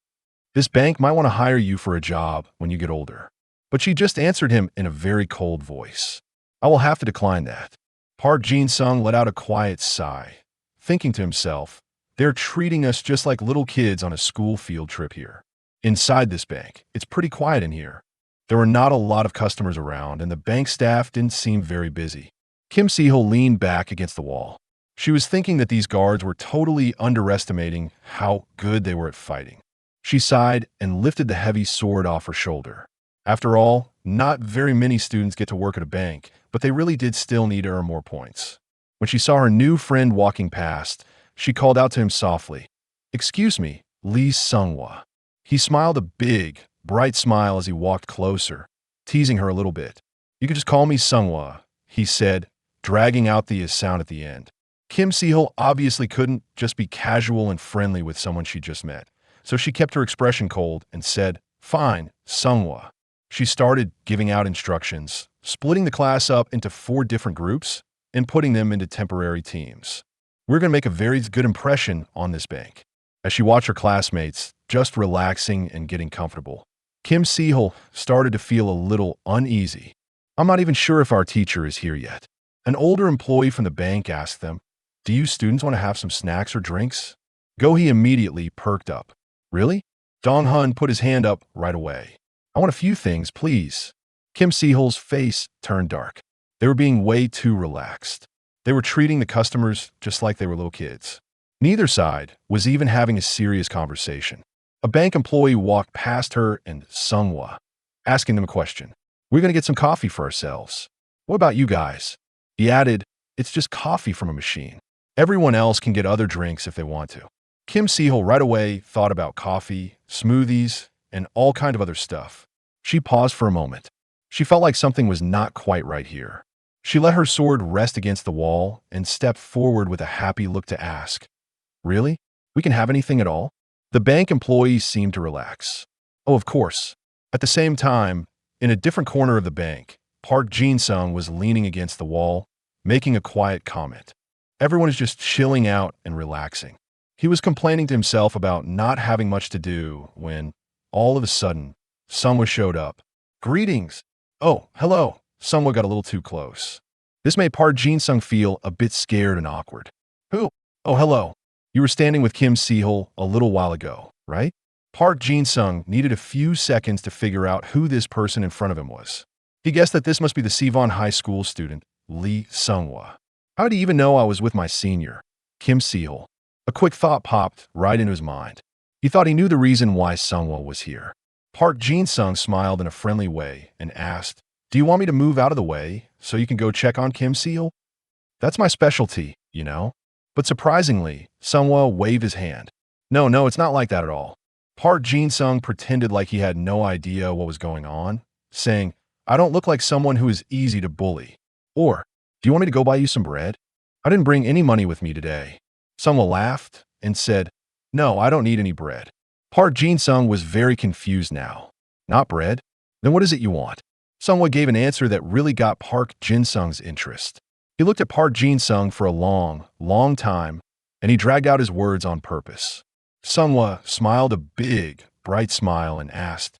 This bank might want to hire you for a job when you get older." But she just answered him in a very cold voice. "I will have to decline that." Park Jin-sung let out a quiet sigh, thinking to himself, "They're treating us just like little kids on a school field trip here." Inside this bank, it's pretty quiet in here. There were not a lot of customers around, and the bank staff didn't seem very busy. Kim Si-hul leaned back against the wall. She was thinking that these guards were totally underestimating how good they were at fighting. She sighed and lifted the heavy sword off her shoulder. After all, not very many students get to work at a bank, but they really did still need to earn more points. When she saw her new friend walking past, she called out to him softly, "Excuse me, Lee Sungwa." He smiled a big, bright smile as he walked closer, teasing her a little bit. "You could just call me Sungwa," he said, dragging out the sound at the end. Kim Si-hul obviously couldn't just be casual and friendly with someone she just met, so she kept her expression cold and said, "Fine, Sungwa." She started giving out instructions, splitting the class up into 4 different groups and putting them into temporary teams. "We're going to make a very good impression on this bank." As she watched her classmates just relaxing and getting comfortable, Kim Si-hul started to feel a little uneasy. "I'm not even sure if our teacher is here yet." An older employee from the bank asked them, "Do you students want to have some snacks or drinks?" Go-hee immediately perked up. "Really?" Dong-hun put his hand up right away. "I want a few things, please." Kim Si-hul's face turned dark. They were being way too relaxed. They were treating the customers just like they were little kids. Neither side was even having a serious conversation. A bank employee walked past her and Sungwa, asking them a question. "We're going to get some coffee for ourselves. What about you guys?" He added, "It's just coffee from a machine. Everyone else can get other drinks if they want to." Kim Si-hul right away thought about coffee, smoothies, and all kind of other stuff. She paused for a moment. She felt like something was not quite right here. She let her sword rest against the wall and stepped forward with a happy look to ask, "Really? We can have anything at all?" The bank employee seemed to relax. "Oh, of course." At the same time, in a different corner of the bank, Park Jin-sung was leaning against the wall, making a quiet comment. Everyone is just chilling out and relaxing. He was complaining to himself about not having much to do when, all of a sudden, someone showed up. "Greetings." "Oh, hello." Someone got a little too close. This made Park Jin-sung feel a bit scared and awkward. "Who?" "Oh, hello. You were standing with Kim Se-hol a little while ago, right?" Park Jin-sung needed a few seconds to figure out who this person in front of him was. He guessed that this must be the Sivon High School student, Lee Sung-hwa. How did he even know I was with my senior, Kim Se-hol? A quick thought popped right into his mind. He thought he knew the reason why Sung-hwa was here. Park Jin-sung smiled in a friendly way and asked, "Do you want me to move out of the way so you can go check on Kim Se-hol? That's my specialty, you know." But surprisingly, Sung-hwa waved his hand. No, it's not like that at all." Park Jin-sung pretended like he had no idea what was going on, saying, "I don't look like someone who is easy to bully. Or, do you want me to go buy you some bread? I didn't bring any money with me today." Sung-hwa laughed and said, "No, I don't need any bread." Park Jin-sung was very confused now. "Not bread? Then what is it you want?" Sung-hwa gave an answer that really got Park Jin-sung's interest. He looked at Park Jin-sung for a long time, and he dragged out his words on purpose. Sung-hwa smiled a big, bright smile and asked,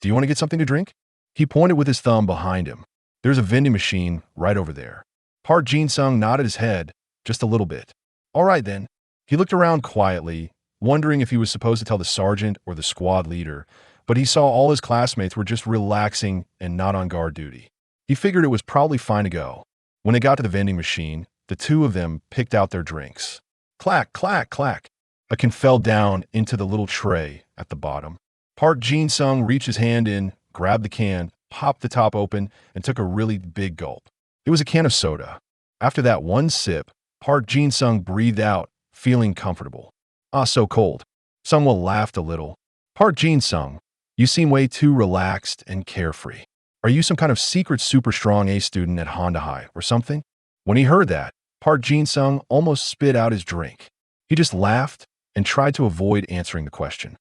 "Do you want to get something to drink?" He pointed with his thumb behind him. "There's a vending machine right over there." Park Jin-sung nodded his head just a little bit. "All right then." He looked around quietly, wondering if he was supposed to tell the sergeant or the squad leader, but he saw all his classmates were just relaxing and not on guard duty. He figured it was probably fine to go. When they got to the vending machine, the two of them picked out their drinks. Clack, clack, clack. A can fell down into the little tray at the bottom. Park Jin-sung reached his hand in, grabbed the can, popped the top open, and took a really big gulp. It was a can of soda. After that one sip, Park Jin-sung breathed out, feeling comfortable. "Ah, so cold." Sung-hwa laughed a little. "Park Jin-sung, you seem way too relaxed and carefree. Are you some kind of secret super strong A student at Honda High or something?" When he heard that, Park Jin-sung almost spit out his drink. He just laughed and tried to avoid answering the question.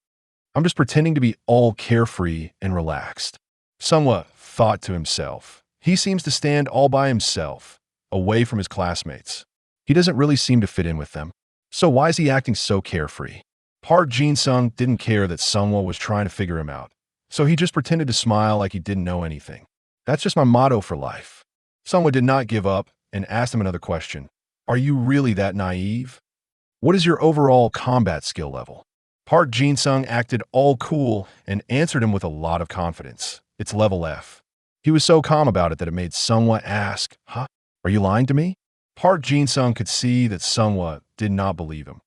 "I'm just pretending to be all carefree and relaxed." Sung-hwa thought to himself. He seems to stand all by himself, away from his classmates. He doesn't really seem to fit in with them. So why is he acting so carefree? Park Jin-sung didn't care that Sung-hwa was trying to figure him out, so he just pretended to smile like he didn't know anything. "That's just my motto for life." Sung-hwa did not give up and asked him another question. "Are you really that naive? What is your overall combat skill level?" Park Jin-sung acted all cool and answered him with a lot of confidence. "It's level F." He was so calm about it that it made Sung-hwa ask, "Huh? Are you lying to me?" Park Jin-sung could see that Sung-hwa did not believe him.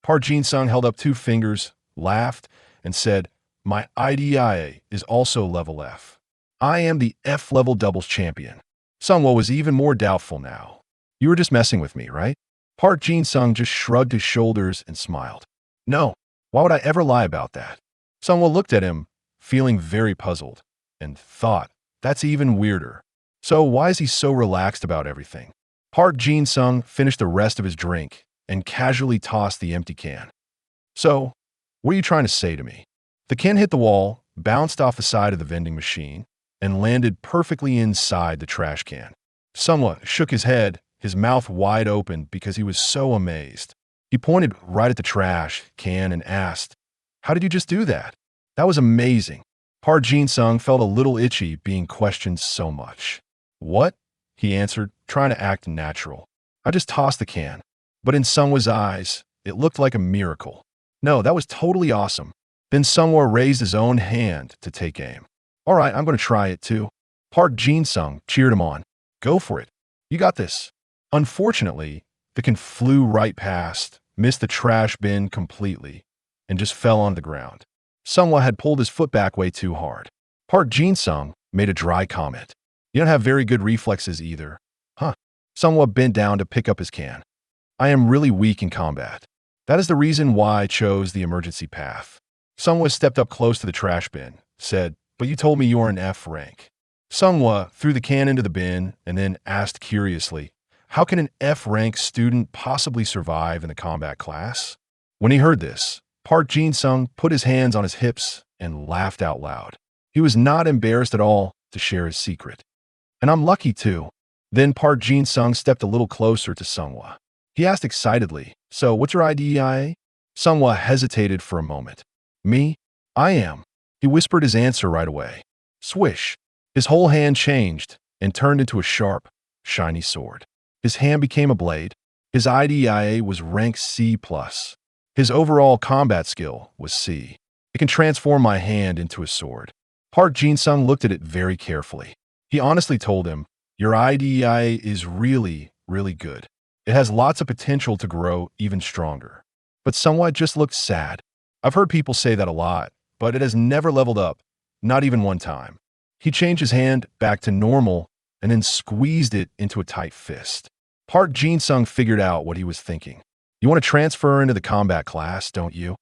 Park Jin-sung held up 2 fingers, laughed, and said, "My IDEIA is also level F. I am the F-level doubles champion." Sung-hwa was even more doubtful now. "You were just messing with me, right?" Park Jin-sung just shrugged his shoulders and smiled. "No, why would I ever lie about that?" Sung-hwa looked at him, feeling very puzzled, and thought, that's even weirder. So why is he so relaxed about everything? Park Jin-sung finished the rest of his drink and casually tossed the empty can. "So, what are you trying to say to me?" The can hit the wall, bounced off the side of the vending machine, and landed perfectly inside the trash can. Sung-hwa shook his head, his mouth wide open because he was so amazed. He pointed right at the trash can and asked, "How did you just do that?" "That was amazing." Park Jin-sung felt a little itchy being questioned so much. "What?" he answered, trying to act natural. "I just tossed the can." But in Sung-hwa's eyes, it looked like a miracle. "No, that was totally awesome." Then Sung-hwa raised his own hand to take aim. "All right, I'm going to try it too." Park Jin-sung cheered him on. "Go for it. You got this." Unfortunately, the can flew right past, missed the trash bin completely, and just fell on the ground. Sung-hwa had pulled his foot back way too hard. Park Jin-sung made a dry comment. "You don't have very good reflexes either." "Huh." Sung-hwa bent down to pick up his can. "I am really weak in combat. That is the reason why I chose the emergency path." Sung-hwa stepped up close to the trash bin, said, "But you told me you are an F rank." Sungwa threw the can into the bin and then asked curiously, how can an F-rank student possibly survive in the combat class? When he heard this, Park Jin-sung put his hands on his hips and laughed out loud. He was not embarrassed at all to share his secret. And I'm lucky too. Then Park Jin-sung stepped a little closer to Sungwa. He asked excitedly, so what's your IDEIA? Sungwa hesitated for a moment. Me? I am. He whispered his answer right away. Swish. His whole hand changed and turned into a sharp, shiny sword. His hand became a blade. His IDEIA was rank C+. His overall combat skill was C. It can transform my hand into a sword. Park Jin-sung looked at it very carefully. He honestly told him, your IDEIA is really, really good. It has lots of potential to grow even stronger. But Sungwa just looked sad. I've heard people say that a lot, but it has never leveled up, not even one time. He changed his hand back to normal and then squeezed it into a tight fist. Park Jin-sung figured out what he was thinking. You want to transfer into the combat class, don't you?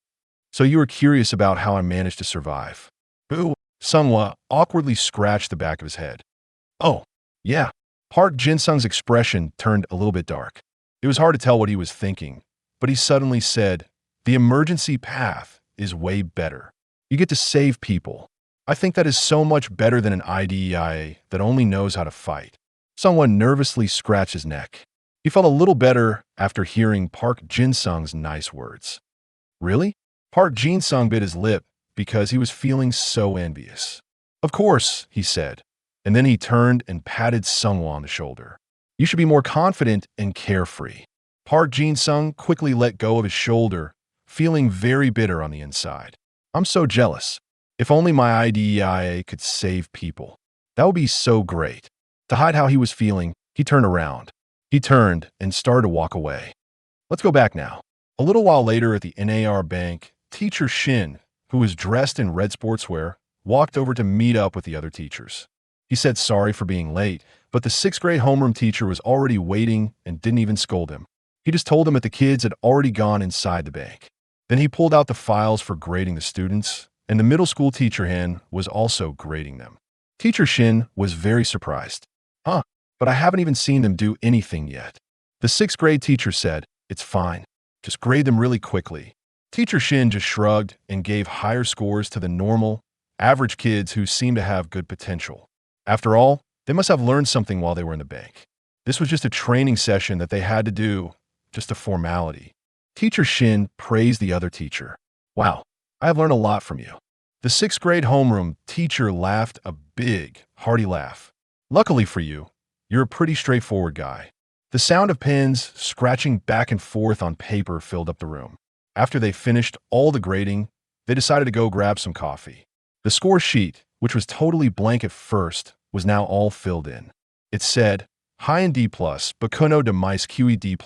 So you were curious about how I managed to survive. Boo! Sungwa awkwardly scratched the back of his head. Oh, yeah. Park Jin-sung's expression turned a little bit dark. It was hard to tell what he was thinking, but he suddenly said, the emergency path is way better. You get to save people. I think that is so much better than an IDEIA that only knows how to fight. Someone nervously scratched his neck. He felt a little better after hearing Park Jin-sung's nice words. Really? Park Jin-sung bit his lip because he was feeling so envious. Of course, he said, and then he turned and patted Sungwa on the shoulder. You should be more confident and carefree. Park Jin-sung quickly let go of his shoulder, feeling very bitter on the inside. I'm so jealous. If only my IDEIA could save people. That would be so great. To hide how he was feeling, he turned around. He turned and started to walk away. Let's go back now. A little while later at the NAR bank, Teacher Shin, who was dressed in red sportswear, walked over to meet up with the other teachers. He said sorry for being late, but the 6th grade homeroom teacher was already waiting and didn't even scold him. He just told him that the kids had already gone inside the bank. Then he pulled out the files for grading the students, and the middle school teacher Hen was also grading them. Teacher Shin was very surprised. But I haven't even seen them do anything yet. The 6th grade teacher said, it's fine. Just grade them really quickly. Teacher Shin just shrugged and gave higher scores to the normal, average kids who seemed to have good potential. After all, they must have learned something while they were in the bank. This was just a training session that they had to do, just a formality. Teacher Shin praised the other teacher. Wow, I have learned a lot from you. The 6th grade homeroom teacher laughed a big, hearty laugh. Luckily for you, you're a pretty straightforward guy. The sound of pens scratching back and forth on paper filled up the room. After they finished all the grading, they decided to go grab some coffee. The score sheet, which was totally blank at first, was now all filled in. It said, high in D+, Bakuno de mais QE D+,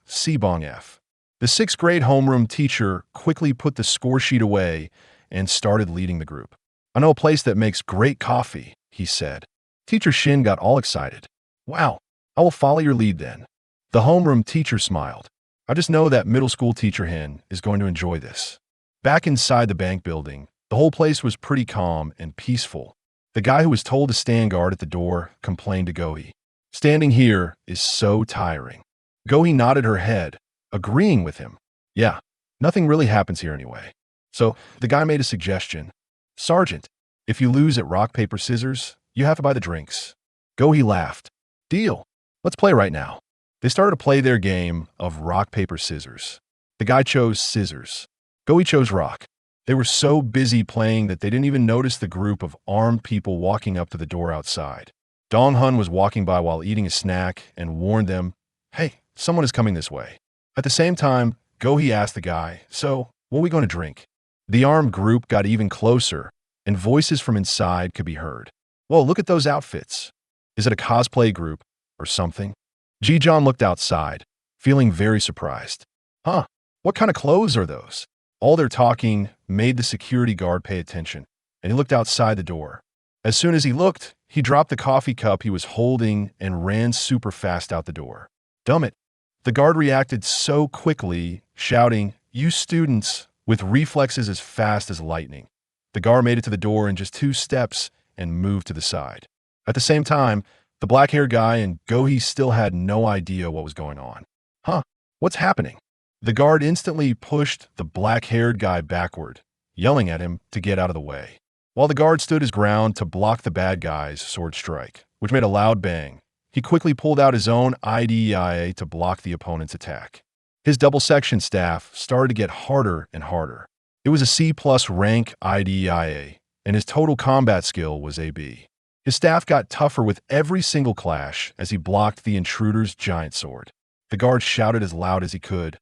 C bong F. The 6th grade homeroom teacher quickly put the score sheet away and started leading the group. I know a place that makes great coffee, he said. Teacher Shin got all excited. Wow, I will follow your lead then. The homeroom teacher smiled. I just know that middle school teacher Hen is going to enjoy this. Back inside the bank building, the whole place was pretty calm and peaceful. The guy who was told to stand guard at the door complained to Gohei. Standing here is so tiring. Gohei nodded her head, agreeing with him. Yeah, nothing really happens here anyway. So the guy made a suggestion. Sergeant, if you lose at rock, paper, scissors, you have to buy the drinks. Gohei laughed. Deal. Let's play right now. They started to play their game of rock, paper, scissors. The guy chose scissors. Gohei chose rock. They were so busy playing that they didn't even notice the group of armed people walking up to the door outside. Dong-hun was walking by while eating a snack and warned them, hey, someone is coming this way. At the same time, Gohei asked the guy, so, what are we going to drink? The armed group got even closer, and voices from inside could be heard. Whoa, look at those outfits. Is it a cosplay group or something? Ji-John looked outside, feeling very surprised. What kind of clothes are those? All their talking made the security guard pay attention, and he looked outside the door. As soon as he looked, he dropped the coffee cup he was holding and ran super fast out the door. Dumb it. The guard reacted so quickly, shouting, you students, with reflexes as fast as lightning. The guard made it to the door in just 2 steps and moved to the side. At the same time, the black-haired guy and Gohei still had no idea what was going on. Huh? What's happening? The guard instantly pushed the black-haired guy backward, yelling at him to get out of the way, while the guard stood his ground to block the bad guy's sword strike, which made a loud bang. He quickly pulled out his own IDEIA to block the opponent's attack. His double-section staff started to get harder and harder. It was a C+ rank IDEIA, and his total combat skill was AB. His staff got tougher with every single clash as he blocked the intruder's giant sword. The guard shouted as loud as he could,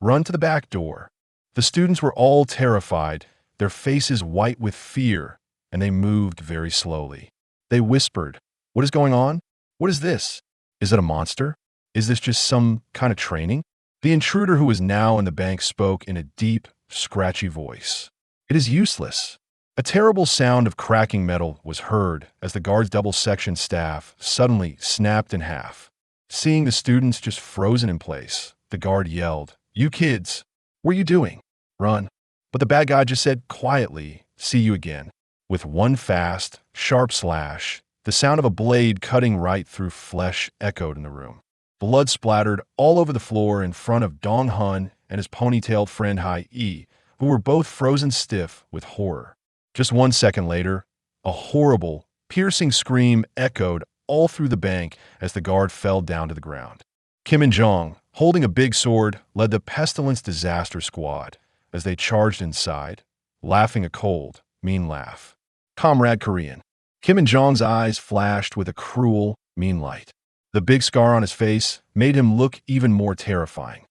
"Run to the back door." The students were all terrified, their faces white with fear, and they moved very slowly. They whispered, "What is going on? What is this? Is it a monster? Is this just some kind of training?" The intruder who was now in the bank spoke in a deep, scratchy voice. "It is useless." A terrible sound of cracking metal was heard as the guard's double-section staff suddenly snapped in half. Seeing the students just frozen in place, the guard yelled, "You kids, what are you doing? Run." But the bad guy just said quietly, "See you again." With one fast, sharp slash, the sound of a blade cutting right through flesh echoed in the room. Blood splattered all over the floor in front of Dong Hun and his ponytailed friend Hai Yi, who were both frozen stiff with horror. Just 1 second later, a horrible, piercing scream echoed all through the bank as the guard fell down to the ground. Kim and Jong, holding a big sword, led the Pestilence Disaster Squad as they charged inside, laughing a cold, mean laugh. "Comrade Korean." Kim and Jong's eyes flashed with a cruel, mean light. The big scar on his face made him look even more terrifying.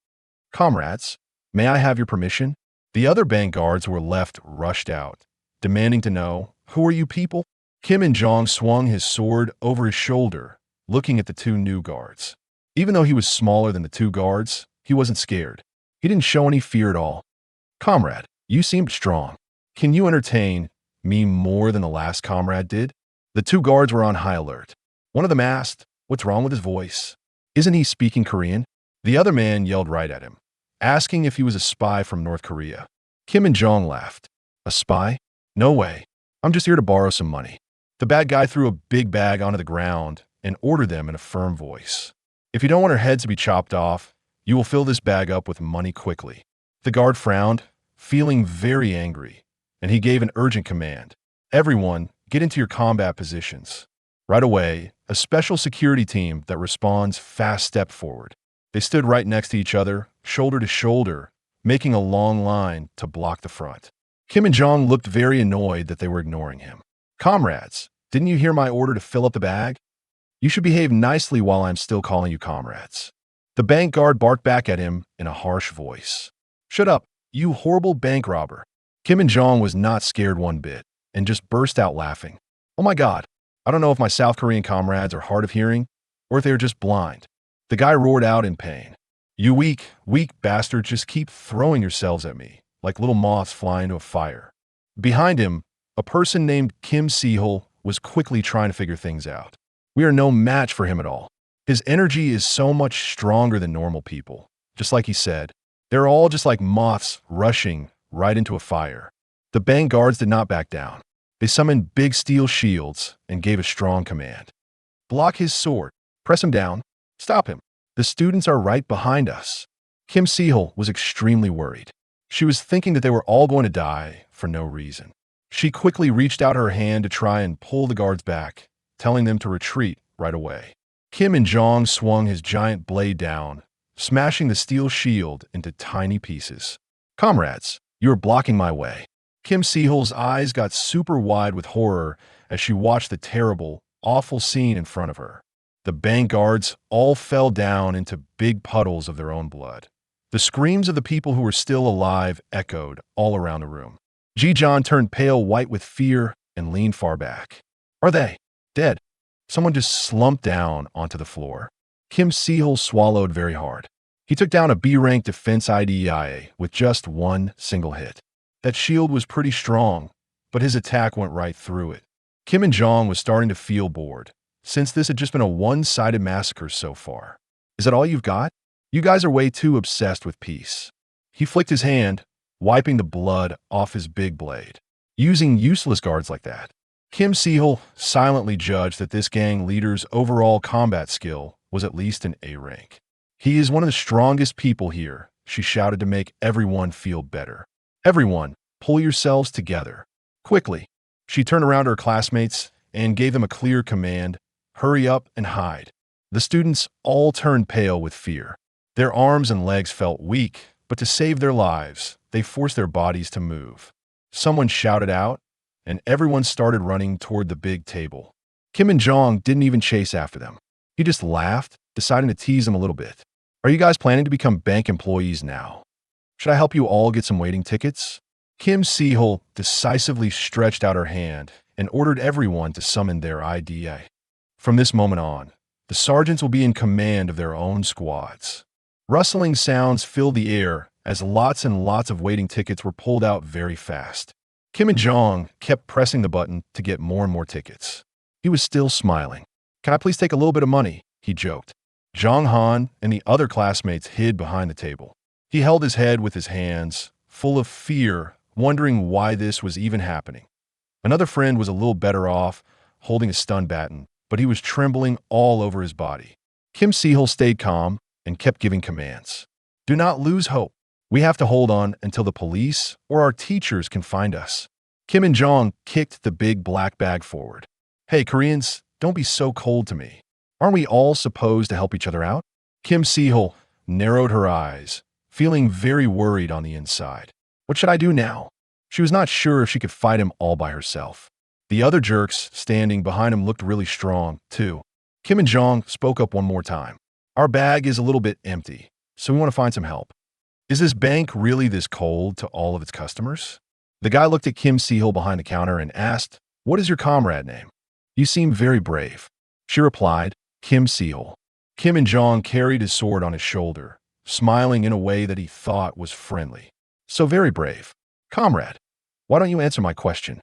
"Comrades, may I have your permission?" The other bank guards who were left rushed out, demanding to know, "Who are you people?" Kim and Jong swung his sword over his shoulder, looking at the two new guards. Even though he was smaller than the two guards, he wasn't scared. He didn't show any fear at all. "Comrade, you seemed strong. Can you entertain me more than the last comrade did?" The two guards were on high alert. One of them asked, "What's wrong with his voice? Isn't he speaking Korean?" The other man yelled right at him, asking if he was a spy from North Korea. Kim and Jong laughed. "A spy? No way. I'm just here to borrow some money." The bad guy threw a big bag onto the ground and ordered them in a firm voice, "If you don't want our heads to be chopped off, you will fill this bag up with money quickly." The guard frowned, feeling very angry, and he gave an urgent command. "Everyone, get into your combat positions." Right away, a special security team that responds fast stepped forward. They stood right next to each other, shoulder to shoulder, making a long line to block the front. Kim and Jong looked very annoyed that they were ignoring him. "Comrades, didn't you hear my order to fill up the bag? You should behave nicely while I'm still calling you comrades." The bank guard barked back at him in a harsh voice. "Shut up, you horrible bank robber." Kim and Jong was not scared one bit and just burst out laughing. "Oh my God, I don't know if my South Korean comrades are hard of hearing or if they are just blind." The guy roared out in pain. "You weak, weak bastards, just keep throwing yourselves at me like little moths flying into a fire." Behind him, a person named Kim Sehul was quickly trying to figure things out. "We are no match for him at all. His energy is so much stronger than normal people." Just like he said, they're all just like moths rushing right into a fire. The bank guards did not back down. They summoned big steel shields and gave a strong command. "Block his sword. Press him down. Stop him. The students are right behind us." Kim Sehul was extremely worried. She was thinking that they were all going to die for no reason. She quickly reached out her hand to try and pull the guards back, telling them to retreat right away. Kim and Jong swung his giant blade down, smashing the steel shield into tiny pieces. "Comrades, you are blocking my way." Kim Sehul's eyes got super wide with horror as she watched the terrible, awful scene in front of her. The bank guards all fell down into big puddles of their own blood. The screams of the people who were still alive echoed all around the room. Ji-John turned pale white with fear and leaned far back. "Are they dead?" Someone just slumped down onto the floor. Kim Sehul swallowed very hard. He took down a B-rank defense IDEIA with just one single hit. That shield was pretty strong, but his attack went right through it. Kim and Jong was starting to feel bored, since this had just been a one-sided massacre so far. "Is that all you've got? You guys are way too obsessed with peace." He flicked his hand, wiping the blood off his big blade. "Using useless guards like that. Kim Sehul silently judged that this gang leader's overall combat skill was at least an A rank. He is one of the strongest people here, she shouted to make everyone feel better. Everyone, pull yourselves together. Quickly. She turned around to her classmates and gave them a clear command, hurry up and hide. The students all turned pale with fear. Their arms and legs felt weak, but to save their lives, they forced their bodies to move. Someone shouted out, and everyone started running toward the big table. Kim and Jong didn't even chase after them. He just laughed, deciding to tease them a little bit. Are you guys planning to become bank employees now? Should I help you all get some waiting tickets? Kim Sehul decisively stretched out her hand and ordered everyone to summon their IDEIA. From this moment on, the sergeants will be in command of their own squads. Rustling sounds filled the air as lots and lots of waiting tickets were pulled out very fast. Kim and Jong kept pressing the button to get more and more tickets. He was still smiling. Can I please take a little bit of money? He joked. Jong Han and the other classmates hid behind the table. He held his head with his hands, full of fear, wondering why this was even happening. Another friend was a little better off, holding a stun baton, but he was trembling all over his body. Kim Sehul stayed calm and kept giving commands. Do not lose hope. We have to hold on until the police or our teachers can find us. Kim and Jong kicked the big black bag forward. Hey, Koreans, don't be so cold to me. Aren't we all supposed to help each other out? Kim Sehul narrowed her eyes, feeling very worried on the inside. What should I do now? She was not sure if she could fight him all by herself. The other jerks standing behind him looked really strong, too. Kim and Jong spoke up one more time. Our bag is a little bit empty, so we want to find some help. Is this bank really this cold to all of its customers? The guy looked at Kim Sehul behind the counter and asked, What is your comrade name? You seem very brave. She replied, Kim Sehul. Kim and Jong carried his sword on his shoulder, smiling in a way that he thought was friendly. So very brave. Comrade, why don't you answer my question?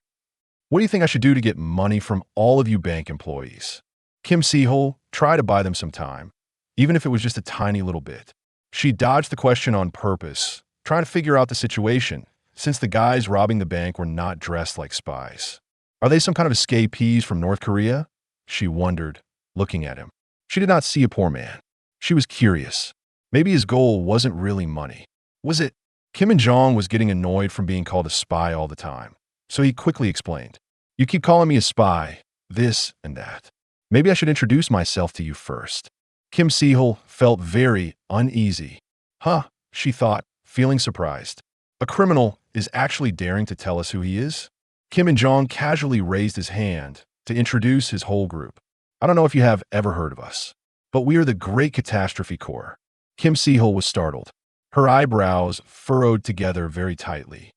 What do you think I should do to get money from all of you bank employees? Kim Sehul tried to buy them some time, even if it was just a tiny little bit. She dodged the question on purpose, trying to figure out the situation, since the guys robbing the bank were not dressed like spies. Are they some kind of escapees from North Korea? She wondered, looking at him. She did not see a poor man. She was curious. Maybe his goal wasn't really money. Was it? Kim and Jong was getting annoyed from being called a spy all the time, so he quickly explained. You keep calling me a spy, this and that. Maybe I should introduce myself to you first. Kim Sehul felt very uneasy. Huh, she thought, feeling surprised. A criminal is actually daring to tell us who he is? Kim and Jong casually raised his hand to introduce his whole group. I don't know if you have ever heard of us, but we are the Great Catastrophe Corps. Kim Sehul was startled. Her eyebrows furrowed together very tightly.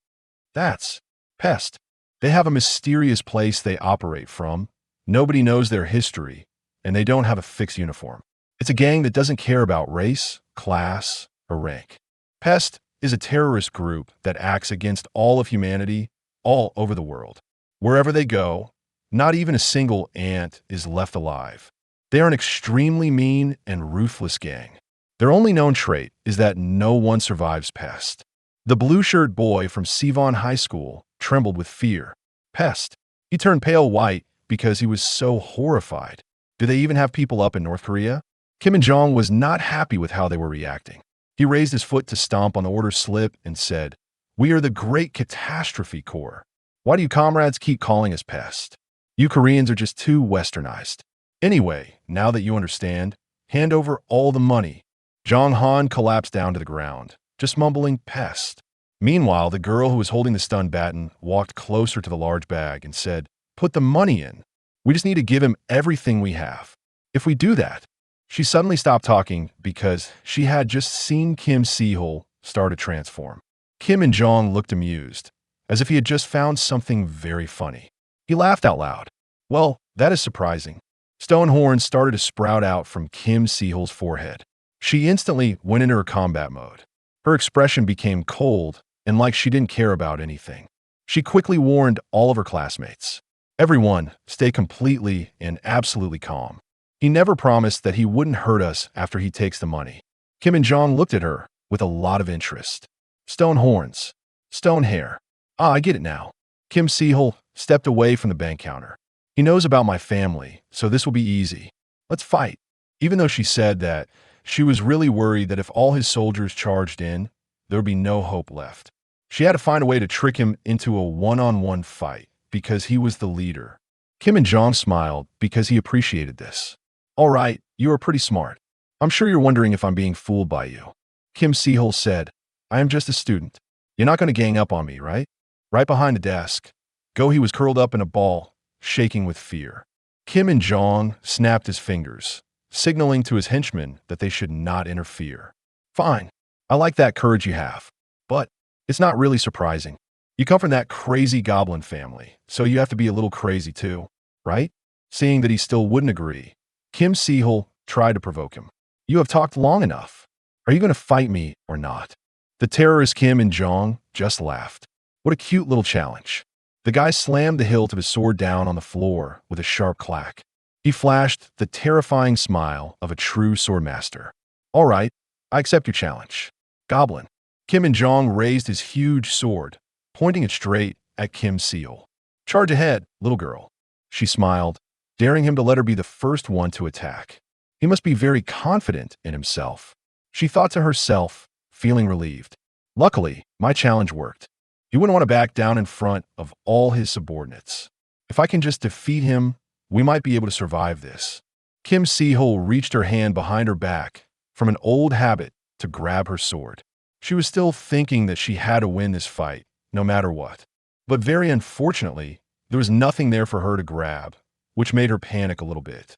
That's Pest. They have a mysterious place they operate from. Nobody knows their history, and they don't have a fixed uniform. It's a gang that doesn't care about race, class, or rank. Pest is a terrorist group that acts against all of humanity all over the world. Wherever they go, not even a single ant is left alive. They are an extremely mean and ruthless gang. Their only known trait is that no one survives Pest. The blue-shirt boy from Sivon High School trembled with fear. Pest. He turned pale white because he was so horrified. Do they even have people up in North Korea? Kim and Jong was not happy with how they were reacting. He raised his foot to stomp on the order slip and said, We are the Great Catastrophe Corps. Why do you comrades keep calling us Pest? You Koreans are just too westernized. Anyway, now that you understand, hand over all the money. Jong Han collapsed down to the ground, just mumbling Pest. Meanwhile, the girl who was holding the stun baton walked closer to the large bag and said, Put the money in. We just need to give him everything we have. If we do that. She suddenly stopped talking because she had just seen Kim Sehul start to transform. Kim and Jong looked amused, as if he had just found something very funny. He laughed out loud. Well, that is surprising. Stone horns started to sprout out from Kim Sehul's forehead. She instantly went into her combat mode. Her expression became cold and like she didn't care about anything. She quickly warned all of her classmates. Everyone, stay completely and absolutely calm. He never promised that he wouldn't hurt us after he takes the money. Kim and Jong looked at her with a lot of interest. Stone horns. Stone hair. Ah, I get it now. Kim Sehul stepped away from the bank counter. He knows about my family, so this will be easy. Let's fight. Even though she said that, she was really worried that if all his soldiers charged in, there would be no hope left. She had to find a way to trick him into a one-on-one fight because he was the leader. Kim and Jong smiled because he appreciated this. All right, you are pretty smart. I'm sure you're wondering if I'm being fooled by you. Kim Sehul said, I am just a student. You're not going to gang up on me, right? Right behind the desk. He was curled up in a ball, shaking with fear. Kim and Jong snapped his fingers, signaling to his henchmen that they should not interfere. Fine. I like that courage you have. But it's not really surprising. You come from that crazy goblin family, so you have to be a little crazy too, right? Seeing that he still wouldn't agree, Kim Sehul tried to provoke him. You have talked long enough. Are you going to fight me or not? The terrorist Kim and Jong just laughed. What a cute little challenge. The guy slammed the hilt of his sword down on the floor with a sharp clack. He flashed the terrifying smile of a true swordmaster. All right, I accept your challenge. Goblin. Kim and Jong raised his huge sword, pointing it straight at Kim Sehul. Charge ahead, little girl. She smiled, daring him to let her be the first one to attack. He must be very confident in himself. She thought to herself, feeling relieved. Luckily, my challenge worked. He wouldn't want to back down in front of all his subordinates. If I can just defeat him, we might be able to survive this. Kim Sehul reached her hand behind her back from an old habit to grab her sword. She was still thinking that she had to win this fight, no matter what. But very unfortunately, there was nothing there for her to grab, which made her panic a little bit.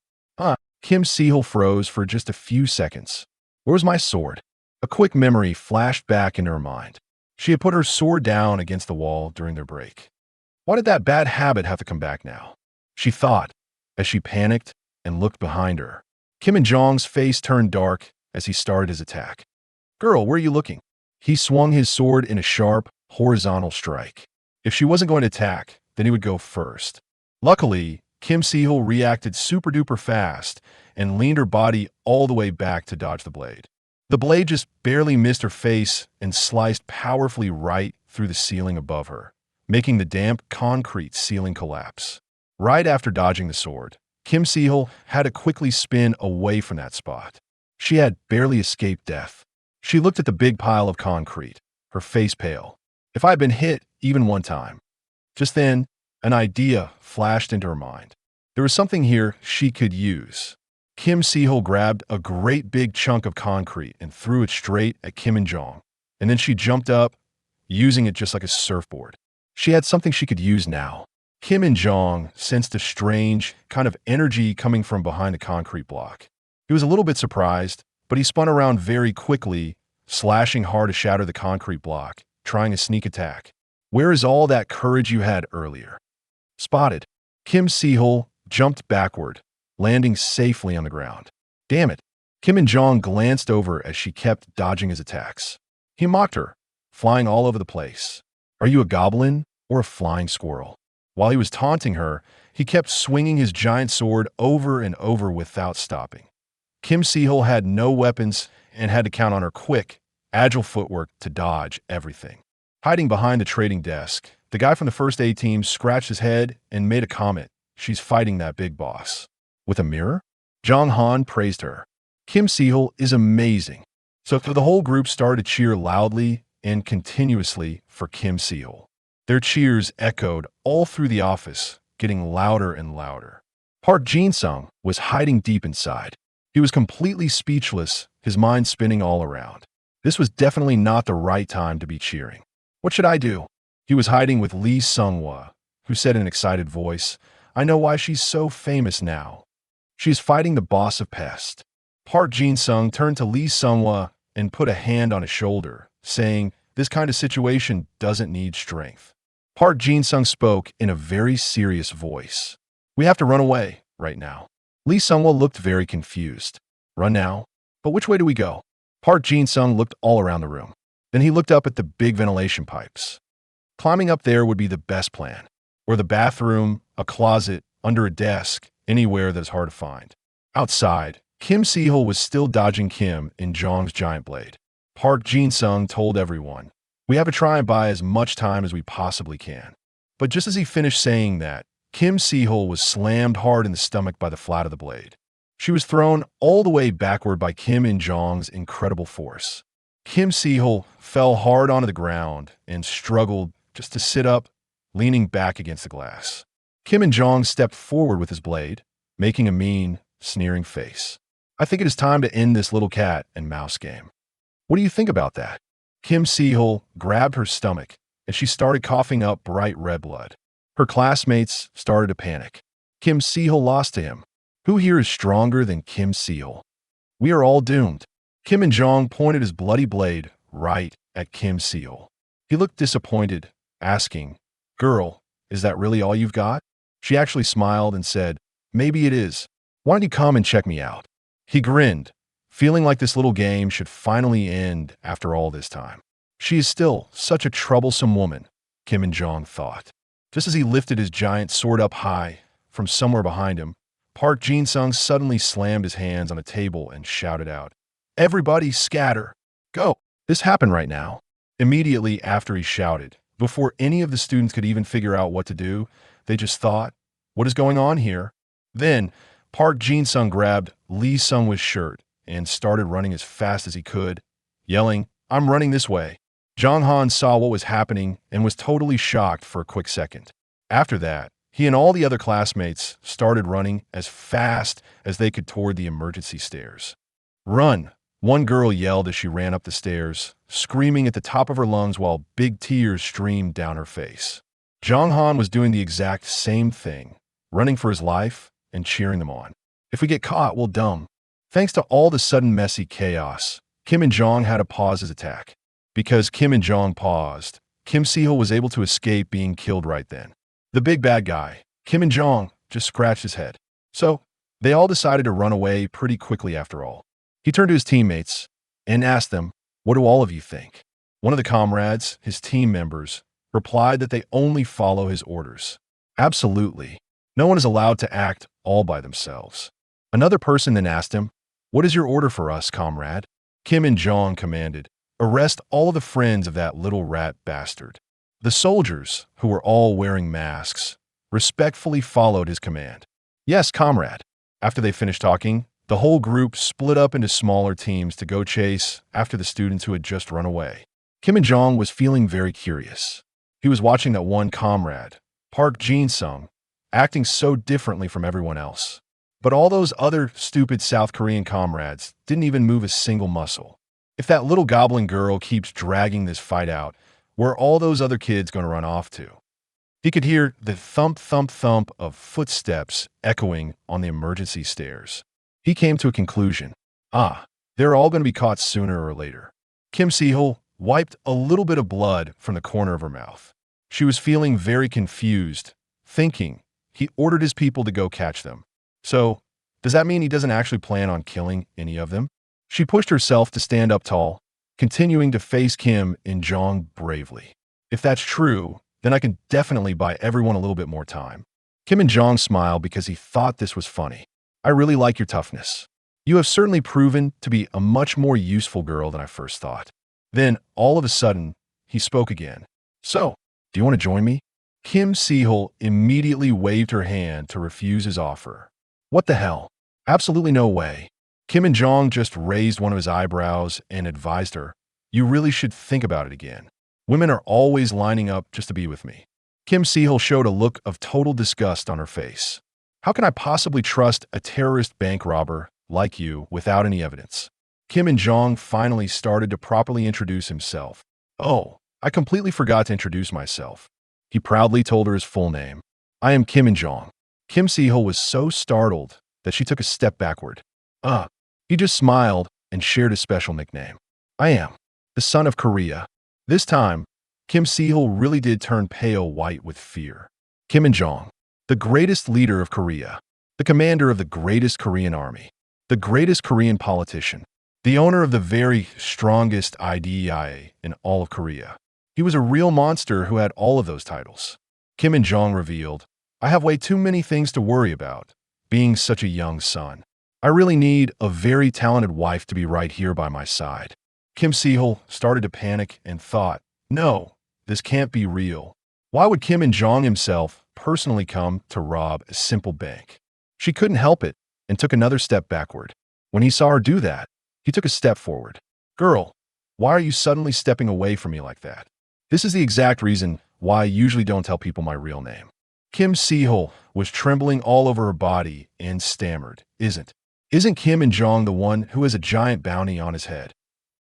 Kim Sehul froze for just a few seconds. Where was my sword? A quick memory flashed back into her mind. She had put her sword down against the wall during their break. Why did that bad habit have to come back now? She thought, as she panicked and looked behind her. Kim and Jong's face turned dark as he started his attack. Girl, where are you looking? He swung his sword in a sharp, horizontal strike. If she wasn't going to attack, then he would go first. Luckily, Kim Sehul reacted super-duper fast and leaned her body all the way back to dodge the blade. The blade just barely missed her face and sliced powerfully right through the ceiling above her, making the damp concrete ceiling collapse. Right after dodging the sword, Kim Sehul had to quickly spin away from that spot. She had barely escaped death. She looked at the big pile of concrete, her face pale. If I had been hit even one time. Just then, an idea flashed into her mind. There was something here she could use. Kim Sehul grabbed a great big chunk of concrete and threw it straight at Kim and Jong. And then she jumped up, using it just like a surfboard. She had something she could use now. Kim and Jong sensed a strange kind of energy coming from behind the concrete block. He was a little bit surprised, but he spun around very quickly, slashing hard to shatter the concrete block, trying a sneak attack. Where is all that courage you had earlier? Spotted. Kim Sehul jumped backward, landing safely on the ground. Damn it. Kim and Jong glanced over as she kept dodging his attacks. He mocked her, flying all over the place. Are you a goblin or a flying squirrel? While he was taunting her, he kept swinging his giant sword over and over without stopping. Kim Sehul had no weapons and had to count on her quick, agile footwork to dodge everything. Hiding behind the trading desk, the guy from the first A team scratched his head and made a comment. She's fighting that big boss. With a mirror? Jong Han praised her. Kim Sehul is amazing. So the whole group started to cheer loudly and continuously for Kim Sehul. Their cheers echoed all through the office, getting louder and louder. Park Jin-sung was hiding deep inside. He was completely speechless, his mind spinning all around. This was definitely not the right time to be cheering. What should I do? He was hiding with Lee Sung-hwa, who said in an excited voice, I know why she's so famous now. She's fighting the boss of Pest. Park Jin-sung turned to Lee Sung-hwa and put a hand on his shoulder, saying, this kind of situation doesn't need strength. Park Jin-sung spoke in a very serious voice. We have to run away right now. Lee Sung-hwa looked very confused. Run now? But which way do we go? Park Jin-sung looked all around the room. Then he looked up at the big ventilation pipes. Climbing up there would be the best plan. Or the bathroom, a closet, under a desk, anywhere that's hard to find. Outside, Kim Sehul was still dodging Kim in Jong's giant blade. Park Jin-sung told everyone, we have to try and buy as much time as we possibly can. But just as he finished saying that, Kim Sehul was slammed hard in the stomach by the flat of the blade. She was thrown all the way backward by Kim In-jong's incredible force. Kim Sehul fell hard onto the ground and struggled just to sit up, leaning back against the glass. Kim In-jong stepped forward with his blade, making a mean, sneering face. I think it is time to end this little cat and mouse game. What do you think about that? Kim Sehul grabbed her stomach, and she started coughing up bright red blood. Her classmates started to panic. Kim Sehul lost to him. Who here is stronger than Kim Sehul? We are all doomed. Kim In-jong pointed his bloody blade right at Kim Sehul. He looked disappointed, asking, "Girl, is that really all you've got?" She actually smiled and said, "Maybe it is. Why don't you come and check me out?" He grinned, feeling like this little game should finally end after all this time. She is still such a troublesome woman, Kim In-jong thought. Just as he lifted his giant sword up high from somewhere behind him, Park Jin-sung suddenly slammed his hands on a table and shouted out, "Everybody scatter! Go!" This happened right now. Immediately after he shouted, before any of the students could even figure out what to do, they just thought, "What is going on here?" Then, Park Jin-sung grabbed Lee Sung-hwa's shirt and started running as fast as he could, yelling, "I'm running this way." Jong Han saw what was happening and was totally shocked for a quick second. After that, he and all the other classmates started running as fast as they could toward the emergency stairs. "Run!" One girl yelled as she ran up the stairs, screaming at the top of her lungs while big tears streamed down her face. Jong Han was doing the exact same thing, running for his life and cheering them on. "If we get caught, we'll dumb." Thanks to all the sudden messy chaos, Kim In-jong had to pause his attack. Because Kim In-jong paused, Kim Sehul was able to escape being killed right then. The big bad guy, Kim In-jong, just scratched his head. So, they all decided to run away pretty quickly after all. He turned to his teammates and asked them, "What do all of you think?" One of the comrades, his team members, replied that they only follow his orders. Absolutely. No one is allowed to act all by themselves. Another person then asked him, "What is your order for us, comrade?" Kim In-jong commanded, "Arrest all the friends of that little rat bastard." The soldiers, who were all wearing masks, respectfully followed his command. "Yes, comrade." After they finished talking, the whole group split up into smaller teams to go chase after the students who had just run away. Kim In-jong was feeling very curious. He was watching that one comrade, Park Jin-sung, acting so differently from everyone else. But all those other stupid South Korean comrades didn't even move a single muscle. If that little goblin girl keeps dragging this fight out, where are all those other kids going to run off to? He could hear the thump, thump, thump of footsteps echoing on the emergency stairs. He came to a conclusion. They're all going to be caught sooner or later. Kim Sehul wiped a little bit of blood from the corner of her mouth. She was feeling very confused, thinking he ordered his people to go catch them. So, does that mean he doesn't actually plan on killing any of them? She pushed herself to stand up tall, continuing to face Kim In-jong bravely. If that's true, then I can definitely buy everyone a little bit more time. Kim In-jong smiled because he thought this was funny. "I really like your toughness. You have certainly proven to be a much more useful girl than I first thought." Then, all of a sudden, he spoke again. "So, do you want to join me?" Kim Sehul immediately waved her hand to refuse his offer. What the hell? Absolutely no way. Kim In-jong just raised one of his eyebrows and advised her, "You really should think about it again. Women are always lining up just to be with me." Kim Sehul showed a look of total disgust on her face. "How can I possibly trust a terrorist bank robber like you without any evidence?" Kim In-jong finally started to properly introduce himself. "Oh, I completely forgot to introduce myself." He proudly told her his full name. "I am Kim In-jong." Kim Sehul was so startled that she took a step backward. He just smiled and shared his special nickname. "I am the son of Korea." This time, Kim Sehul really did turn pale white with fear. Kim In-jong, the greatest leader of Korea, the commander of the greatest Korean army, the greatest Korean politician, the owner of the very strongest IDEIA in all of Korea. He was a real monster who had all of those titles. Kim In-jong revealed, "I have way too many things to worry about, being such a young son. I really need a very talented wife to be right here by my side." Kim Sehul started to panic and thought, "No, this can't be real. Why would Kim In-jong himself personally come to rob a simple bank. She couldn't help it and took another step backward. When he saw her do that, he took a step forward. Girl, why are you suddenly stepping away from me like that? This is the exact reason why I usually don't tell people my real name. Kim Sehul was trembling all over her body and stammered, Isn't Kim and Jong the one who has a giant bounty on his head?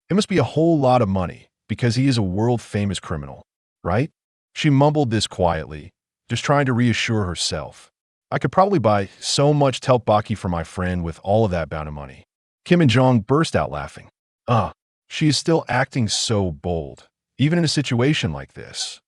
It must be a whole lot of money because he is a world-famous criminal, right? She mumbled this quietly, just trying to reassure herself. I could probably buy so much tteokbokki for my friend with all of that bounty money. Kim and Jong burst out laughing. She is still acting so bold, even in a situation like this.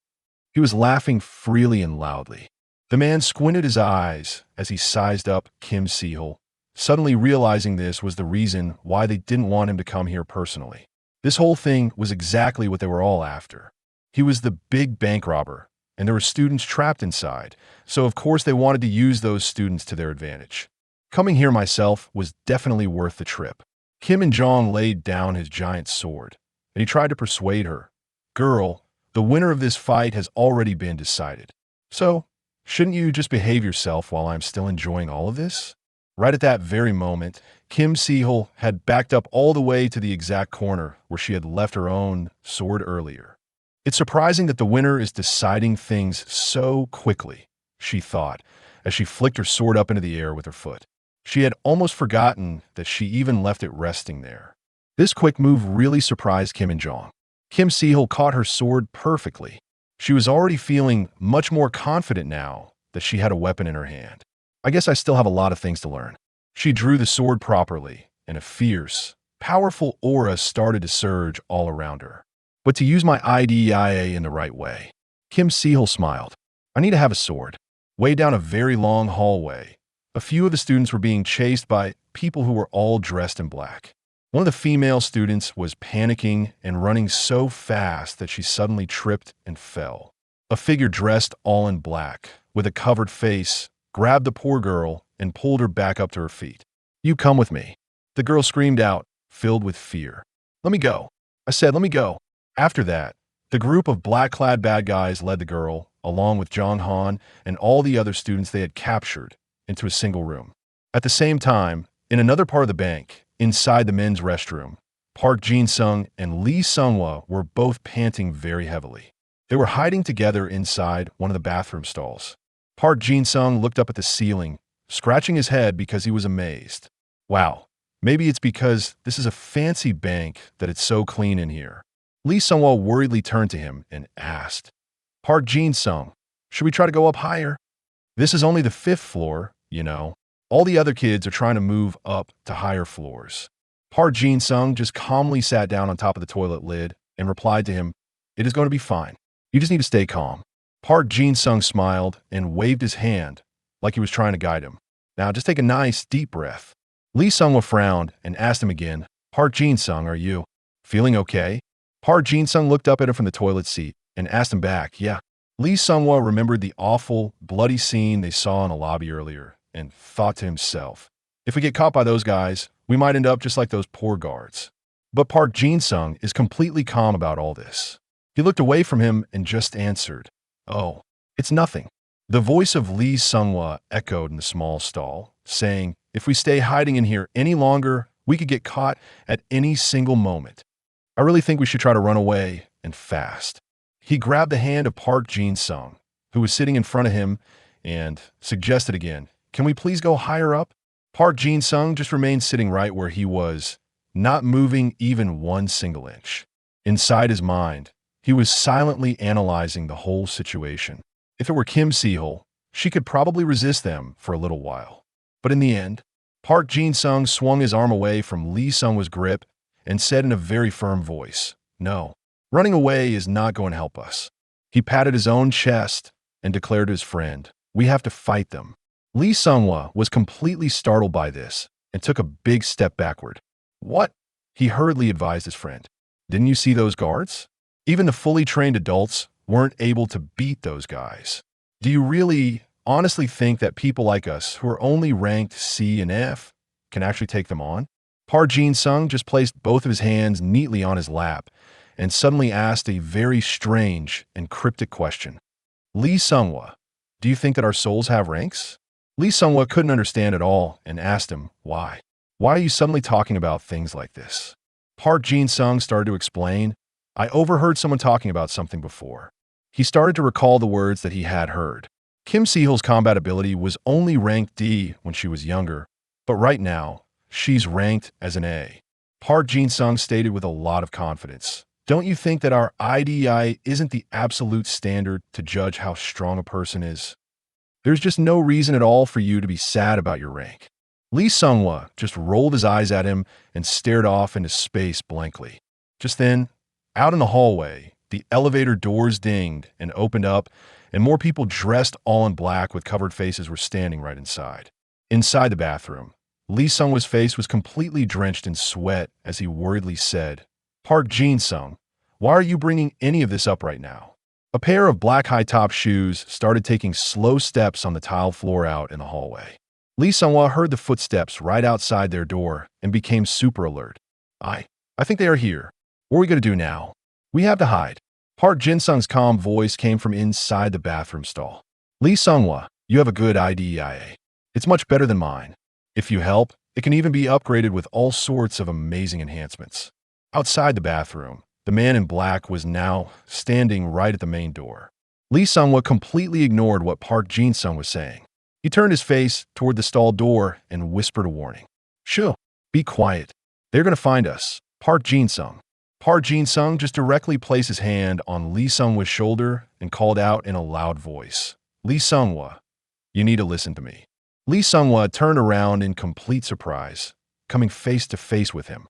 He was laughing freely and loudly. The man squinted his eyes as he sized up Kim Sehul, suddenly realizing this was the reason why they didn't want him to come here personally. This whole thing was exactly what they were all after. He was the big bank robber, and there were students trapped inside, so of course they wanted to use those students to their advantage. Coming here myself was definitely worth the trip. Kim and Jong laid down his giant sword, and he tried to persuade her. Girl, the winner of this fight has already been decided. So, shouldn't you just behave yourself while I'm still enjoying all of this? Right at that very moment, Kim Sehul had backed up all the way to the exact corner where she had left her own sword earlier. It's surprising that the winner is deciding things so quickly, she thought, as she flicked her sword up into the air with her foot. She had almost forgotten that she even left it resting there. This quick move really surprised Kim and Jong. Kim Sehul caught her sword perfectly. She was already feeling much more confident now that she had a weapon in her hand. I guess I still have a lot of things to learn. She drew the sword properly, and a fierce, powerful aura started to surge all around her. But to use my IDEIA in the right way. Kim Sehul smiled. I need to have a sword. Way down a very long hallway, a few of the students were being chased by people who were all dressed in black. One of the female students was panicking and running so fast that she suddenly tripped and fell. A figure dressed all in black, with a covered face, grabbed the poor girl and pulled her back up to her feet. You come with me. The girl screamed out, filled with fear. Let me go. I said, let me go. After that, the group of black-clad bad guys led the girl, along with Jong Han and all the other students they had captured, into a single room. At the same time, in another part of the bank, inside the men's restroom, Park Jin-sung and Lee Sung-hwa were both panting very heavily. They were hiding together inside one of the bathroom stalls. Park Jin-sung looked up at the ceiling, scratching his head because he was amazed. Wow, maybe it's because this is a fancy bank that it's so clean in here. Lee Sung-hwa worriedly turned to him and asked, Park Jin-sung, should we try to go up higher? This is only the 5th floor, you know. All the other kids are trying to move up to higher floors. Park Jin-sung just calmly sat down on top of the toilet lid and replied to him, It is going to be fine. You just need to stay calm. Park Jin-sung smiled and waved his hand like he was trying to guide him. Now just take a nice, deep breath. Lee Sung-hwa frowned and asked him again, Park Jin-sung, are you feeling okay? Park Jin-sung looked up at him from the toilet seat and asked him back, yeah. Lee Sung-hwa remembered the awful, bloody scene they saw in a lobby earlier and thought to himself, if we get caught by those guys, we might end up just like those poor guards. But Park Jin-sung is completely calm about all this. He looked away from him and just answered, Oh, it's nothing. The voice of Lee Sung-hwa echoed in the small stall, saying, if we stay hiding in here any longer, we could get caught at any single moment. I really think we should try to run away, and fast. He grabbed the hand of Park Jin-sung, who was sitting in front of him, and suggested again, can we please go higher up? Park Jin-sung just remained sitting right where he was, not moving even one single inch. Inside his mind, he was silently analyzing the whole situation. If it were Kim Sehul, she could probably resist them for a little while. But in the end, Park Jin-sung swung his arm away from Lee Sung-hwa's grip and said in a very firm voice, No, running away is not going to help us. He patted his own chest and declared to his friend, We have to fight them. Lee Sung-hwa was completely startled by this and took a big step backward. What? He hurriedly advised his friend. Didn't you see those guards? Even the fully trained adults weren't able to beat those guys. Do you really honestly think that people like us who are only ranked C and F can actually take them on? Park Jin-sung just placed both of his hands neatly on his lap and suddenly asked a very strange and cryptic question. Lee Sung-hwa, Do you think that our souls have ranks? Lee Sung-hwa couldn't understand at all and asked him, why? Why are you suddenly talking about things like this? Park Jin-sung started to explain, I overheard someone talking about something before. He started to recall the words that he had heard. Kim Se-hil's combat ability was only ranked D when she was younger, but right now, she's ranked as an A. Park Jin-sung stated with a lot of confidence, don't you think that our IDEIA isn't the absolute standard to judge how strong a person is? There's just no reason at all for you to be sad about your rank. Lee Sung-hwa just rolled his eyes at him and stared off into space blankly. Just then, out in the hallway, the elevator doors dinged and opened up, and more people dressed all in black with covered faces were standing right inside. Inside the bathroom, Lee Sung-hwa's face was completely drenched in sweat as he worriedly said, Park Jin-sung, why are you bringing any of this up right now? A pair of black high-top shoes started taking slow steps on the tile floor out in the hallway. Lee Sung-hwa heard the footsteps right outside their door and became super alert. I think they are here. What are we going to do now? We have to hide. Park Jin-sung's calm voice came from inside the bathroom stall. Lee Sung-hwa, you have a good IDEIA. It's much better than mine. If you help, it can even be upgraded with all sorts of amazing enhancements. Outside the bathroom, the man in black was now standing right at the main door. Lee Sung-hwa completely ignored what Park Jin-sung was saying. He turned his face toward the stall door and whispered a warning. Shoo, be quiet. They're going to find us. Park Jin-sung. Park Jin-sung just directly placed his hand on Lee Sung-hwa's shoulder and called out in a loud voice. Lee Sung-hwa, you need to listen to me. Lee Sung-hwa turned around in complete surprise, coming face to face with him.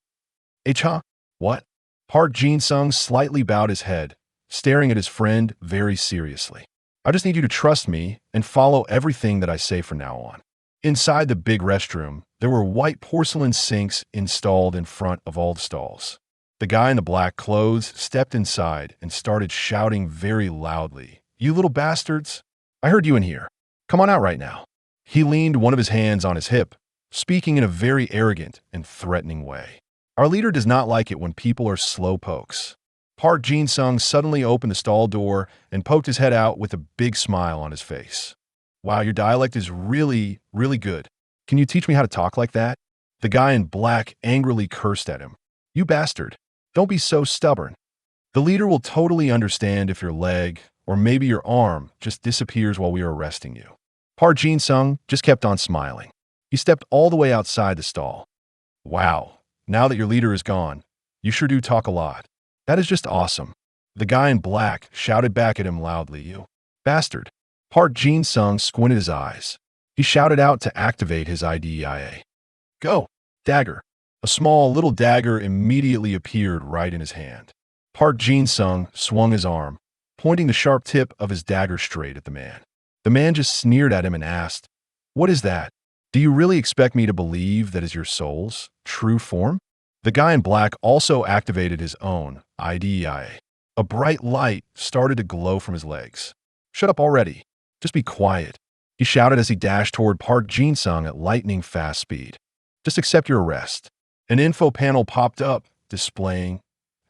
Cha? What? Park Jin-sung slightly bowed his head, staring at his friend very seriously. I just need you to trust me and follow everything that I say from now on. Inside the big restroom, there were white porcelain sinks installed in front of all the stalls. The guy in the black clothes stepped inside and started shouting very loudly, You little bastards! I heard you in here. Come on out right now. He leaned one of his hands on his hip, speaking in a very arrogant and threatening way. Our leader does not like it when people are slow pokes. Park Jin-sung suddenly opened the stall door and poked his head out with a big smile on his face. Wow, your dialect is really, really good. Can you teach me how to talk like that? The guy in black angrily cursed at him. You bastard. Don't be so stubborn. The leader will totally understand if your leg, or maybe your arm, just disappears while we are arresting you. Park Jin-sung just kept on smiling. He stepped all the way outside the stall. Wow. Now that your leader is gone, you sure do talk a lot. That is just awesome. The guy in black shouted back at him loudly, You bastard. Park Jin-sung squinted his eyes. He shouted out to activate his IDEIA. Go. Dagger. A small little dagger immediately appeared right in his hand. Park Jin-sung swung his arm, pointing the sharp tip of his dagger straight at the man. The man just sneered at him and asked, What is that? Do you really expect me to believe that is your soul's true form? The guy in black also activated his own IDEIA. A bright light started to glow from his legs. Shut up already. Just be quiet. He shouted as he dashed toward Park Jin-sung at lightning fast speed. Just accept your arrest. An info panel popped up, displaying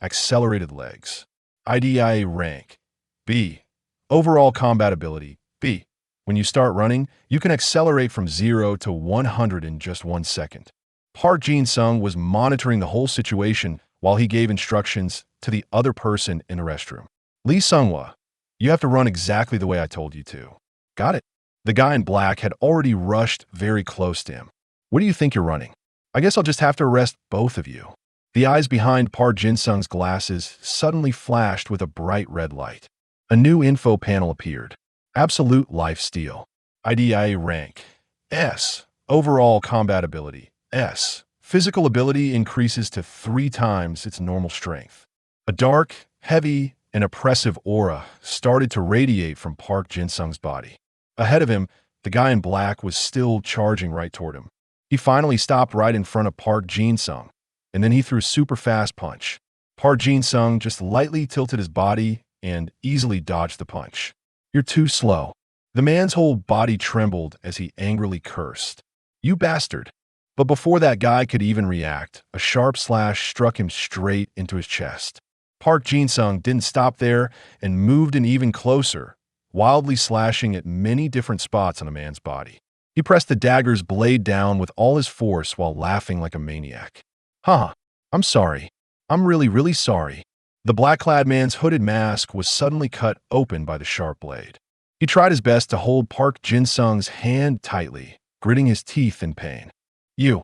accelerated legs. IDEIA rank B. Overall combat ability B. When you start running, you can accelerate from 0 to 100 in just 1 second. Park Jin-sung was monitoring the whole situation while he gave instructions to the other person in the restroom. Lee Sung-hwa, you have to run exactly the way I told you to. Got it. The guy in black had already rushed very close to him. What do you think you're running? I guess I'll just have to arrest both of you. The eyes behind Park Jin-sung's glasses suddenly flashed with a bright red light. A new info panel appeared. Absolute life steal. IDEIA rank S. Overall combat ability S. Physical ability increases to 3 times its normal strength. A dark, heavy, and oppressive aura started to radiate from Park Jin-sung's body. Ahead of him, the guy in black was still charging right toward him. He finally stopped right in front of Park Jin-sung, and then he threw a super fast punch. Park Jin-sung just lightly tilted his body and easily dodged the punch. You're too slow. The man's whole body trembled as he angrily cursed. You bastard. But before that guy could even react, a sharp slash struck him straight into his chest. Park Jin-sung didn't stop there and moved in even closer, wildly slashing at many different spots on a man's body. He pressed the dagger's blade down with all his force while laughing like a maniac. Huh, I'm sorry. I'm really, really sorry. The black-clad man's hooded mask was suddenly cut open by the sharp blade. He tried his best to hold Park Jin-sung's hand tightly, gritting his teeth in pain. You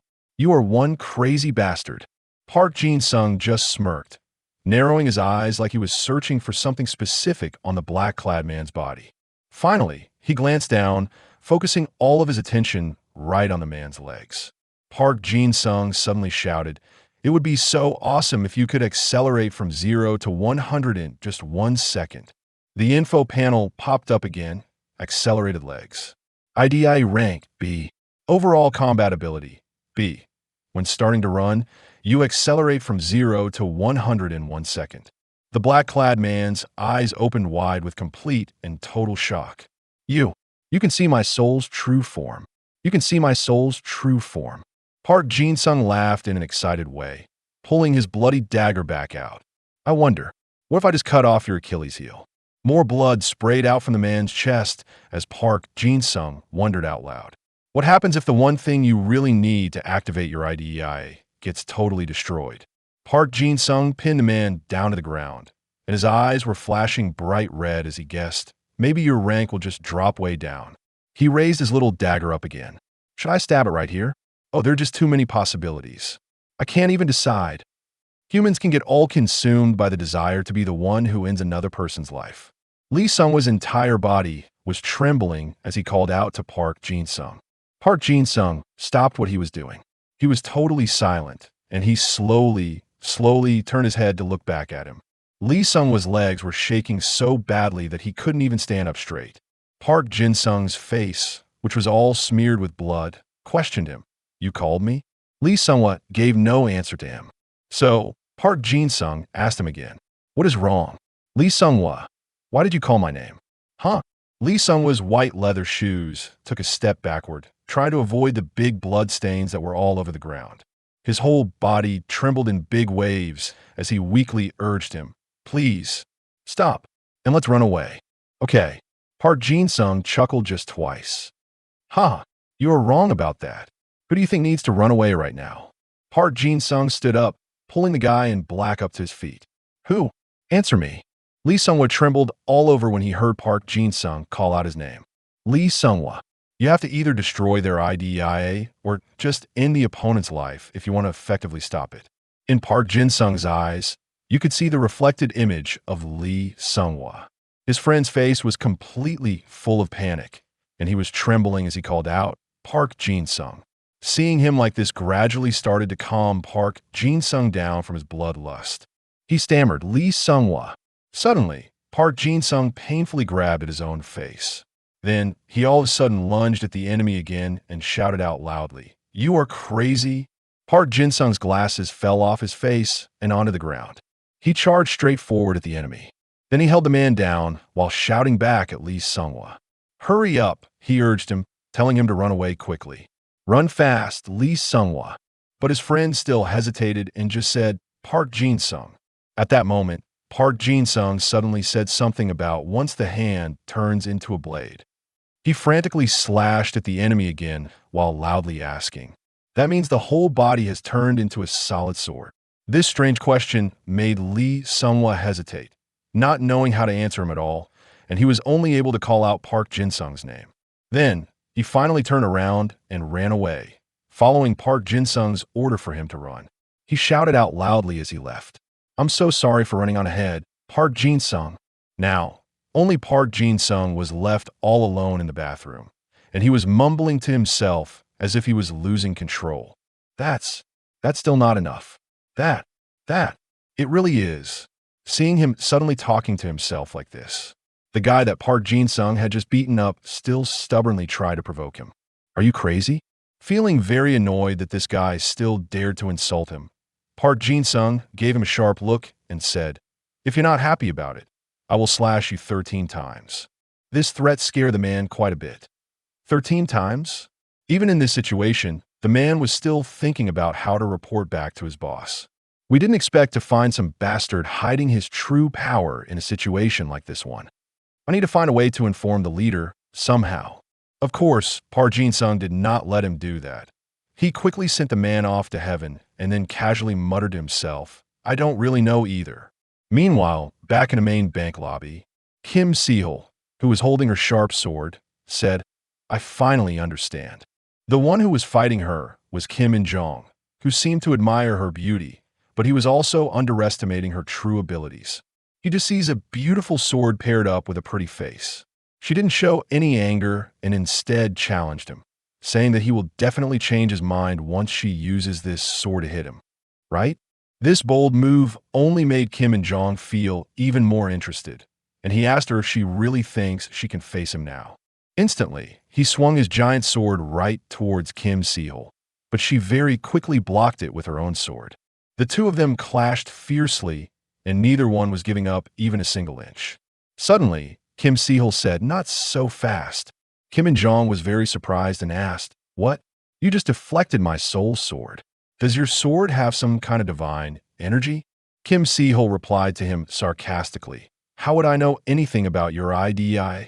are one crazy bastard. Park Jin-sung just smirked, narrowing his eyes like he was searching for something specific on the black-clad man's body. Finally, he glanced down, focusing all of his attention right on the man's legs. Park Jin-sung suddenly shouted, "It would be so awesome if you could accelerate from 0 to 100 in just 1 second." The info panel popped up again. Accelerated legs. IDEIA rank B. Overall combat ability B. When starting to run, you accelerate from 0 to 100 in 1 second. The black-clad man's eyes opened wide with complete and total shock. You can see my soul's true form. You can see my soul's true form. Park Jin-sung laughed in an excited way, pulling his bloody dagger back out. I wonder, what if I just cut off your Achilles heel? More blood sprayed out from the man's chest as Park Jin-sung wondered out loud. What happens if the one thing you really need to activate your IDEIA gets totally destroyed? Park Jin-sung pinned the man down to the ground, and his eyes were flashing bright red as he guessed, maybe your rank will just drop way down. He raised his little dagger up again. Should I stab it right here? Oh, there are just too many possibilities. I can't even decide. Humans can get all consumed by the desire to be the one who ends another person's life. Lee Sung-hwa's entire body was trembling as he called out to Park Jin-sung. Park Jin-sung stopped what he was doing. He was totally silent, and he slowly turned his head to look back at him. Lee Sung-hwa's legs were shaking so badly that he couldn't even stand up straight. Park Jin-sung's face, which was all smeared with blood, questioned him. You called me? Lee Sung-hwa gave no answer to him. So, Park Jin-sung asked him again. What is wrong? Lee Sung-hwa, why did you call my name? Huh? Lee Sung-hwa's white leather shoes took a step backward, trying to avoid the big blood stains that were all over the ground. His whole body trembled in big waves as he weakly urged him, please, stop, and let's run away. Okay. Park Jin-sung chuckled just twice. Ha, you are wrong about that. Who do you think needs to run away right now? Park Jin-sung stood up, pulling the guy in black up to his feet. Who? Answer me. Lee Sung-hwa trembled all over when he heard Park Jin-sung call out his name. Lee Sung-hwa. You have to either destroy their IDEIA or just end the opponent's life if you want to effectively stop it. In Park Jin-sung's eyes, you could see the reflected image of Lee Sung-hwa. His friend's face was completely full of panic, and he was trembling as he called out, Park Jin-sung. Seeing him like this gradually started to calm Park Jin-sung down from his bloodlust. He stammered, Lee Sung-hwa. Suddenly, Park Jin-sung painfully grabbed at his own face. Then, he all of a sudden lunged at the enemy again and shouted out loudly, You are crazy? Park Jin-sung's glasses fell off his face and onto the ground. He charged straight forward at the enemy. Then he held the man down while shouting back at Lee Sung-hwa. Hurry up, he urged him, telling him to run away quickly. Run fast, Lee Sung-hwa. But his friend still hesitated and just said, Park Jin-sung. At that moment, Park Jin-sung suddenly said something about once the hand turns into a blade. He frantically slashed at the enemy again while loudly asking, That means the whole body has turned into a solid sword. This strange question made Lee Sung-hwa hesitate, not knowing how to answer him at all, and he was only able to call out Park Jin-sung's name. Then, he finally turned around and ran away, following Park Jin-sung's order for him to run. He shouted out loudly as he left. I'm so sorry for running on ahead, Park Jin-sung. Now, only Park Jin-sung was left all alone in the bathroom, and he was mumbling to himself as if he was losing control. That's still not enough. It really is. Seeing him suddenly talking to himself like this, the guy that Park Jin-sung had just beaten up still stubbornly tried to provoke him. Are you crazy? Feeling very annoyed that this guy still dared to insult him, Park Jin-sung gave him a sharp look and said, If you're not happy about it, I will slash you 13 times. This threat scared the man quite a bit. 13 times? Even in this situation, the man was still thinking about how to report back to his boss. We didn't expect to find some bastard hiding his true power in a situation like this one. I need to find a way to inform the leader, somehow. Of course, Park Jin-sung did not let him do that. He quickly sent the man off to heaven and then casually muttered to himself, I don't really know either. Meanwhile, back in the main bank lobby, Kim Sehul, who was holding her sharp sword, said, I finally understand. The one who was fighting her was Kim In-jong, who seemed to admire her beauty, but he was also underestimating her true abilities. He just sees a beautiful sword paired up with a pretty face. She didn't show any anger and instead challenged him, saying that he will definitely change his mind once she uses this sword to hit him. Right? This bold move only made Kim In-jong feel even more interested, and he asked her if she really thinks she can face him now. Instantly, he swung his giant sword right towards Kim Sehul, but she very quickly blocked it with her own sword. The two of them clashed fiercely, and neither one was giving up even a single inch. Suddenly, Kim Sehul said, not so fast. Kim In-jong was very surprised and asked, what? You just deflected my soul sword. Does your sword have some kind of divine energy? Kim Sehul replied to him sarcastically, how would I know anything about your IDEIA?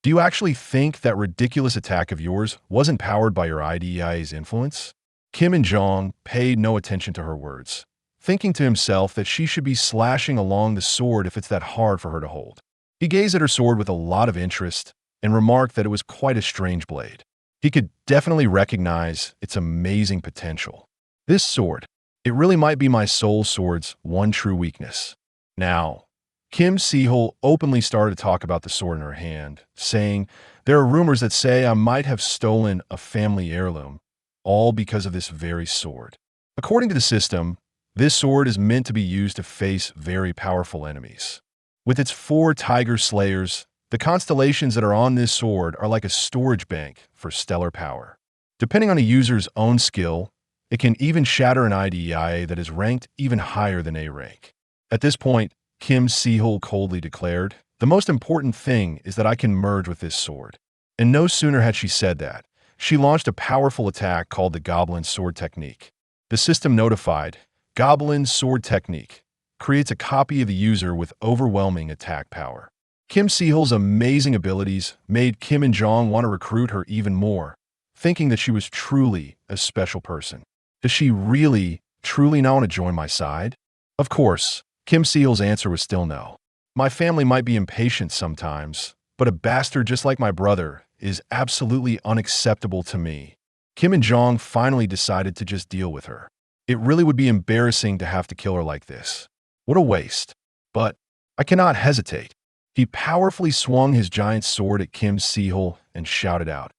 Do you actually think that ridiculous attack of yours wasn't powered by your IDEIA's influence? Kim In-jong paid no attention to her words, thinking to himself that she should be slashing along the sword if it's that hard for her to hold. He gazed at her sword with a lot of interest and remarked that it was quite a strange blade. He could definitely recognize its amazing potential. This sword, it really might be my soul sword's one true weakness. Now, Kim Sehul openly started to talk about the sword in her hand, saying, there are rumors that say I might have stolen a family heirloom, all because of this very sword. According to the system, this sword is meant to be used to face very powerful enemies. With its 4 tiger slayers, the constellations that are on this sword are like a storage bank for stellar power. Depending on a user's own skill, it can even shatter an IDEIA that is ranked even higher than A rank. At this point, Kim Sehul coldly declared, the most important thing is that I can merge with this sword. And no sooner had she said that, she launched a powerful attack called the Goblin Sword Technique. The system notified, Goblin Sword Technique creates a copy of the user with overwhelming attack power. Kim Sehul's amazing abilities made Kim In-jong want to recruit her even more, thinking that she was truly a special person. Does she really, truly not want to join my side? Of course, Kim Sehul's answer was still no. My family might be impatient sometimes, but a bastard just like my brother is absolutely unacceptable to me. Kim In-jong finally decided to just deal with her. It really would be embarrassing to have to kill her like this. What a waste. But I cannot hesitate. He powerfully swung his giant sword at Kim Sehul and shouted out,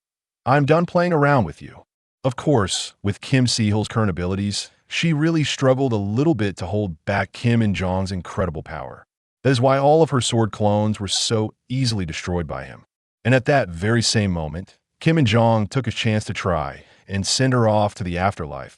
I'm done playing around with you. Of course, with Kim Sehul's current abilities, she really struggled a little bit to hold back Kim In-jong's incredible power. That is why all of her sword clones were so easily destroyed by him. And at that very same moment, Kim In-jong took his chance to try and send her off to the afterlife.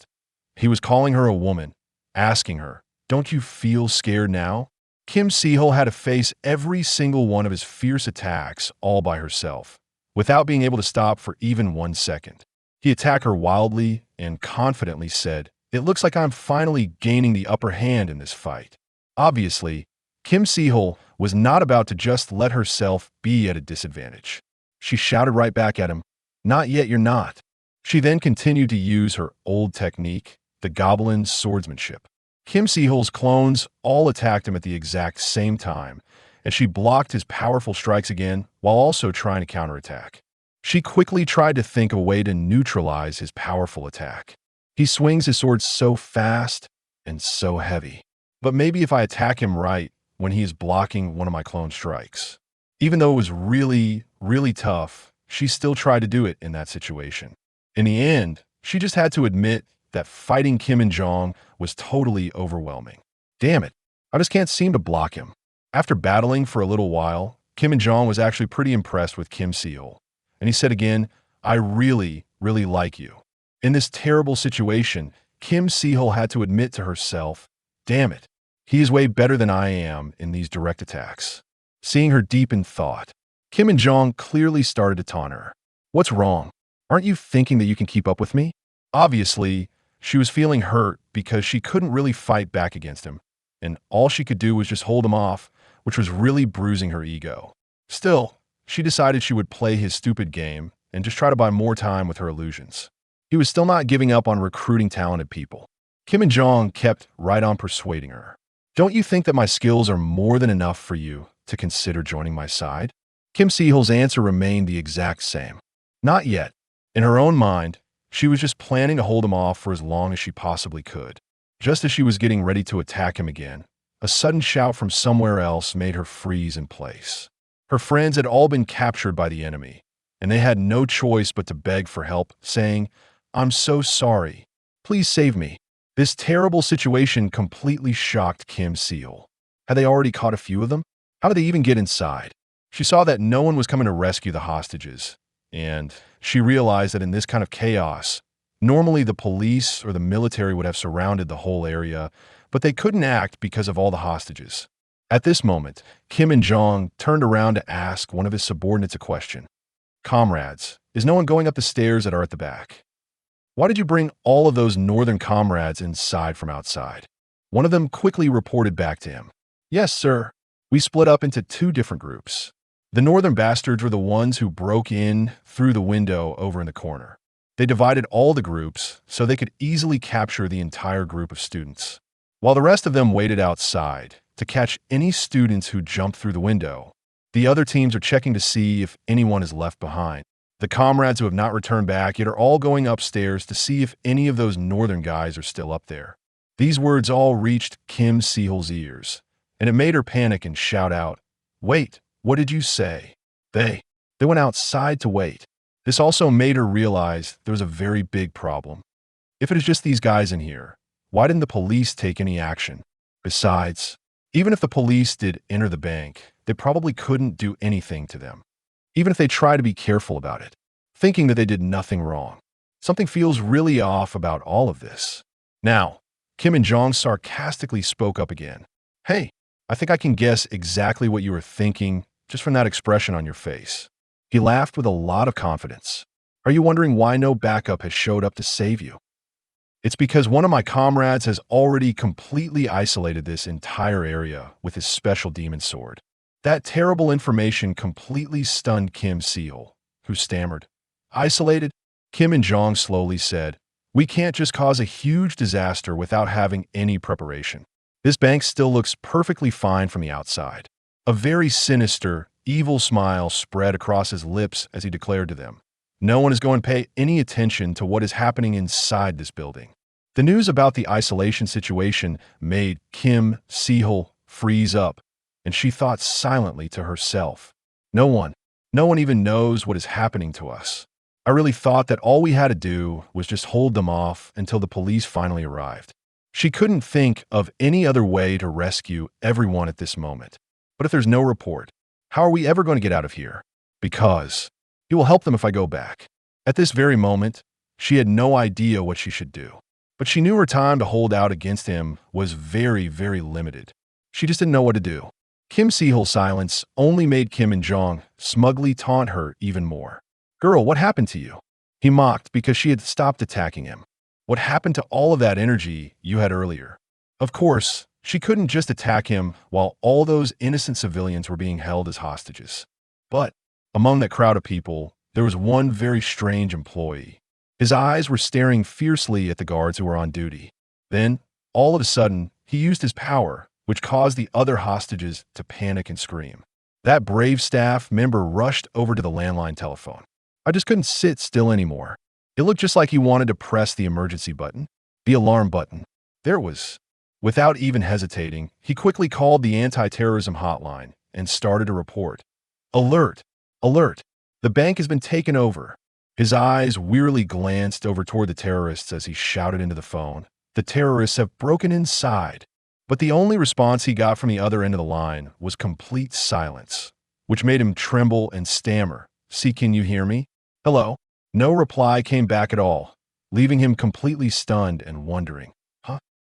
He was calling her a woman, asking her, don't you feel scared now? Kim Sehul had to face every single one of his fierce attacks all by herself, without being able to stop for even 1 second. He attacked her wildly and confidently said, it looks like I'm finally gaining the upper hand in this fight. Obviously, Kim Sehul was not about to just let herself be at a disadvantage. She shouted right back at him, not yet, you're not. She then continued to use her old technique, the Goblin Swordsmanship. Kim Sehul's clones all attacked him at the exact same time, and she blocked his powerful strikes again while also trying to counterattack. She quickly tried to think of a way to neutralize his powerful attack. He swings his sword so fast and so heavy. But maybe if I attack him right when he is blocking one of my clone strikes. Even though it was really, really tough, she still tried to do it in that situation. In the end, she just had to admit that fighting Kim In-jong was totally overwhelming. Damn it, I just can't seem to block him. After battling for a little while, Kim In-jong was actually pretty impressed with Kim Sehul. And he said again, I really, really like you. In this terrible situation, Kim Sehul had to admit to herself, damn it, he is way better than I am in these direct attacks. Seeing her deep in thought, Kim In-jong clearly started to taunt her. What's wrong? Aren't you thinking that you can keep up with me? Obviously, she was feeling hurt because she couldn't really fight back against him, and all she could do was just hold him off, which was really bruising her ego. Still, she decided she would play his stupid game and just try to buy more time with her illusions. He was still not giving up on recruiting talented people. Kim and Jong kept right on persuading her. Don't you think that my skills are more than enough for you to consider joining my side? Kim Sehol's answer remained the exact same. Not yet. In her own mind, she was just planning to hold him off for as long as she possibly could. Just as she was getting ready to attack him again, a sudden shout from somewhere else made her freeze in place. Her friends had all been captured by the enemy, and they had no choice but to beg for help, saying, "I'm so sorry. Please save me." This terrible situation completely shocked Kim Sehol. Had they already caught a few of them? How did they even get inside? She saw that no one was coming to rescue the hostages, and she realized that in this kind of chaos, normally the police or the military would have surrounded the whole area, but they couldn't act because of all the hostages. At this moment, Kim and Jong turned around to ask one of his subordinates a question. "Comrades, is no one going up the stairs that are at the back? Why did you bring all of those northern comrades inside from outside?" One of them quickly reported back to him. "Yes, sir. We split up into 2 different groups. The northern bastards were the ones who broke in through the window over in the corner. They divided all the groups so they could easily capture the entire group of students, while the rest of them waited outside to catch any students who jumped through the window. The other teams are checking to see if anyone is left behind. The comrades who have not returned back yet are all going upstairs to see if any of those northern guys are still up there." These words all reached Kim Sehol's ears, and it made her panic and shout out, "Wait, what did you say?" They went outside to wait. This also made her realize there was a very big problem. If it is just these guys in here, why didn't the police take any action? Besides, even if the police did enter the bank, they probably couldn't do anything to them, even if they try to be careful about it, thinking that they did nothing wrong. Something feels really off about all of this. Now, Kim and Jong sarcastically spoke up again. "Hey, I think I can guess exactly what you were thinking just from that expression on your face." He laughed with a lot of confidence. "Are you wondering why no backup has showed up to save you? It's because one of my comrades has already completely isolated this entire area with his special demon sword." That terrible information completely stunned Kim Sehol, who stammered, "Isolated?" Kim and Jong slowly said, "We can't just cause a huge disaster without having any preparation. This bank still looks perfectly fine from the outside." A very sinister, evil smile spread across his lips as he declared to them, "No one is going to pay any attention to what is happening inside this building." The news about the isolation situation made Kim Sehol freeze up, and she thought silently to herself, no one even knows what is happening to us. I really thought that all we had to do was just hold them off until the police finally arrived." She couldn't think of any other way to rescue everyone at this moment. But if there's no report, how are we ever going to get out of here? Because it will help them if I go back. At this very moment, she had no idea what she should do. But she knew her time to hold out against him was very, very limited. She just didn't know what to do. Kim Sehol's silence only made Kim and Jong smugly taunt her even more. "Girl, what happened to you?" He mocked because she had stopped attacking him. "What happened to all of that energy you had earlier?" Of course, she couldn't just attack him while all those innocent civilians were being held as hostages. But among that crowd of people, there was one very strange employee. His eyes were staring fiercely at the guards who were on duty. Then, all of a sudden, he used his power, which caused the other hostages to panic and scream. That brave staff member rushed over to the landline telephone. I just couldn't sit still anymore. It looked just like he wanted to press the emergency button, the alarm button. There it was. Without even hesitating, he quickly called the anti-terrorism hotline and started a report. "Alert! Alert! The bank has been taken over." His eyes wearily glanced over toward the terrorists as he shouted into the phone, "The terrorists have broken inside." But the only response he got from the other end of the line was complete silence, which made him tremble and stammer, "See, can you hear me? Hello?" No reply came back at all, leaving him completely stunned and wondering,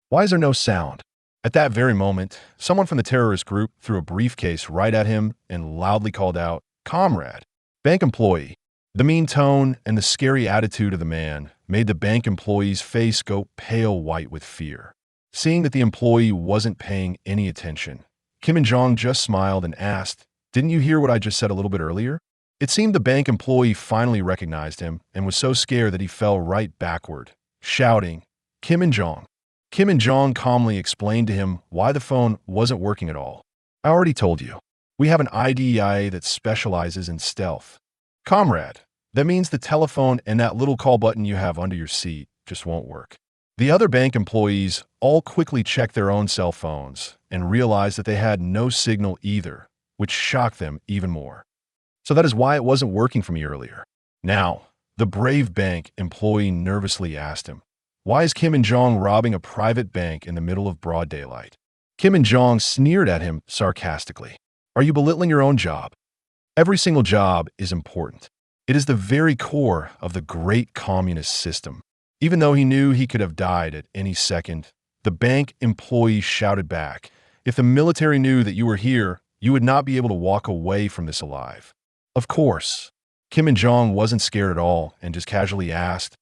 why is there no sound? At that very moment, someone from the terrorist group threw a briefcase right at him and loudly called out, "Comrade!" Bank employee. The mean tone and the scary attitude of the man made the bank employee's face go pale white with fear. Seeing that the employee wasn't paying any attention, Kim and Jong just smiled and asked, Didn't you hear what I just said a little bit earlier? It seemed the bank employee finally recognized him and was so scared that he fell right backward, shouting, Kim and Jong. Kim and Jong calmly explained to him why the phone wasn't working at all. I already told you. We have an IDEIA that specializes in stealth. Comrade, that means the telephone and that little call button you have under your seat just won't work. The other bank employees all quickly checked their own cell phones and realized that they had no signal either, which shocked them even more. So that is why it wasn't working for me earlier. Now, the brave bank employee nervously asked him, why is Kim and Jong robbing a private bank in the middle of broad daylight? Kim and Jong sneered at him sarcastically. Are you belittling your own job? Every single job is important. It is the very core of the great communist system. Even though he knew he could have died at any second, the bank employee shouted back, if the military knew that you were here, you would not be able to walk away from this alive. Of course. Kim and Jong wasn't scared at all and just casually asked,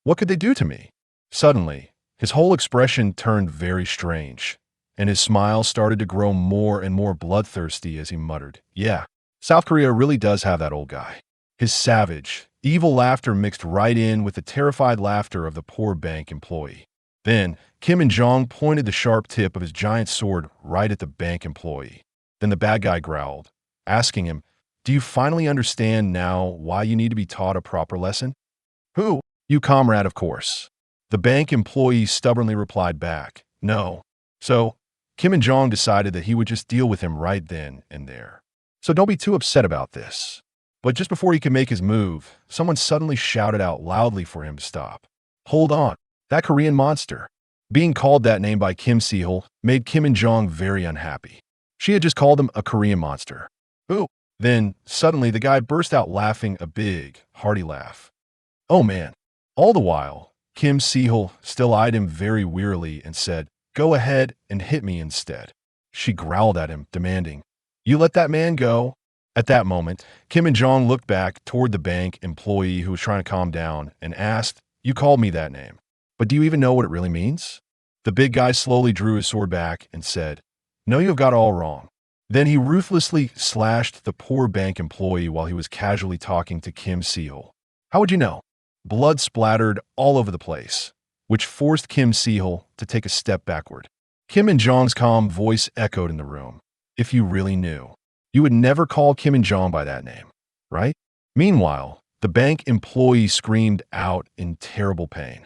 what could they do to me? Suddenly, his whole expression turned very strange, and his smile started to grow more and more bloodthirsty as he muttered, yeah, South Korea really does have that old guy. His savage, evil laughter mixed right in with the terrified laughter of the poor bank employee. Then, Kim and Jong pointed the sharp tip of his giant sword right at the bank employee. Then the bad guy growled, asking him, do you finally understand now why you need to be taught a proper lesson? Who? You, comrade, of course. The bank employee stubbornly replied back, no. So, Kim and Jong decided that he would just deal with him right then and there. So don't be too upset about this. But just before he could make his move, someone suddenly shouted out loudly for him to stop. Hold on, that Korean monster. Being called that name by Kim Sehul made Kim and Jong very unhappy. She had just called him a Korean monster. Ooh. Then, suddenly, the guy burst out laughing a big, hearty laugh. Oh man. All the while, Kim Sehul still eyed him very wearily and said, go ahead and hit me instead. She growled at him, demanding, you let that man go? At that moment, Kim and Jong looked back toward the bank employee who was trying to calm down and asked, you called me that name, but do you even know what it really means? The big guy slowly drew his sword back and said, no, you have got it all wrong. Then he ruthlessly slashed the poor bank employee while he was casually talking to Kim Sehul. How would you know? Blood splattered all over the place, which forced Kim Sehul to take a step backward. Kim and Jong's calm voice echoed in the room. If you really knew, you would never call Kim and Jong by that name, right? Meanwhile, the bank employee screamed out in terrible pain.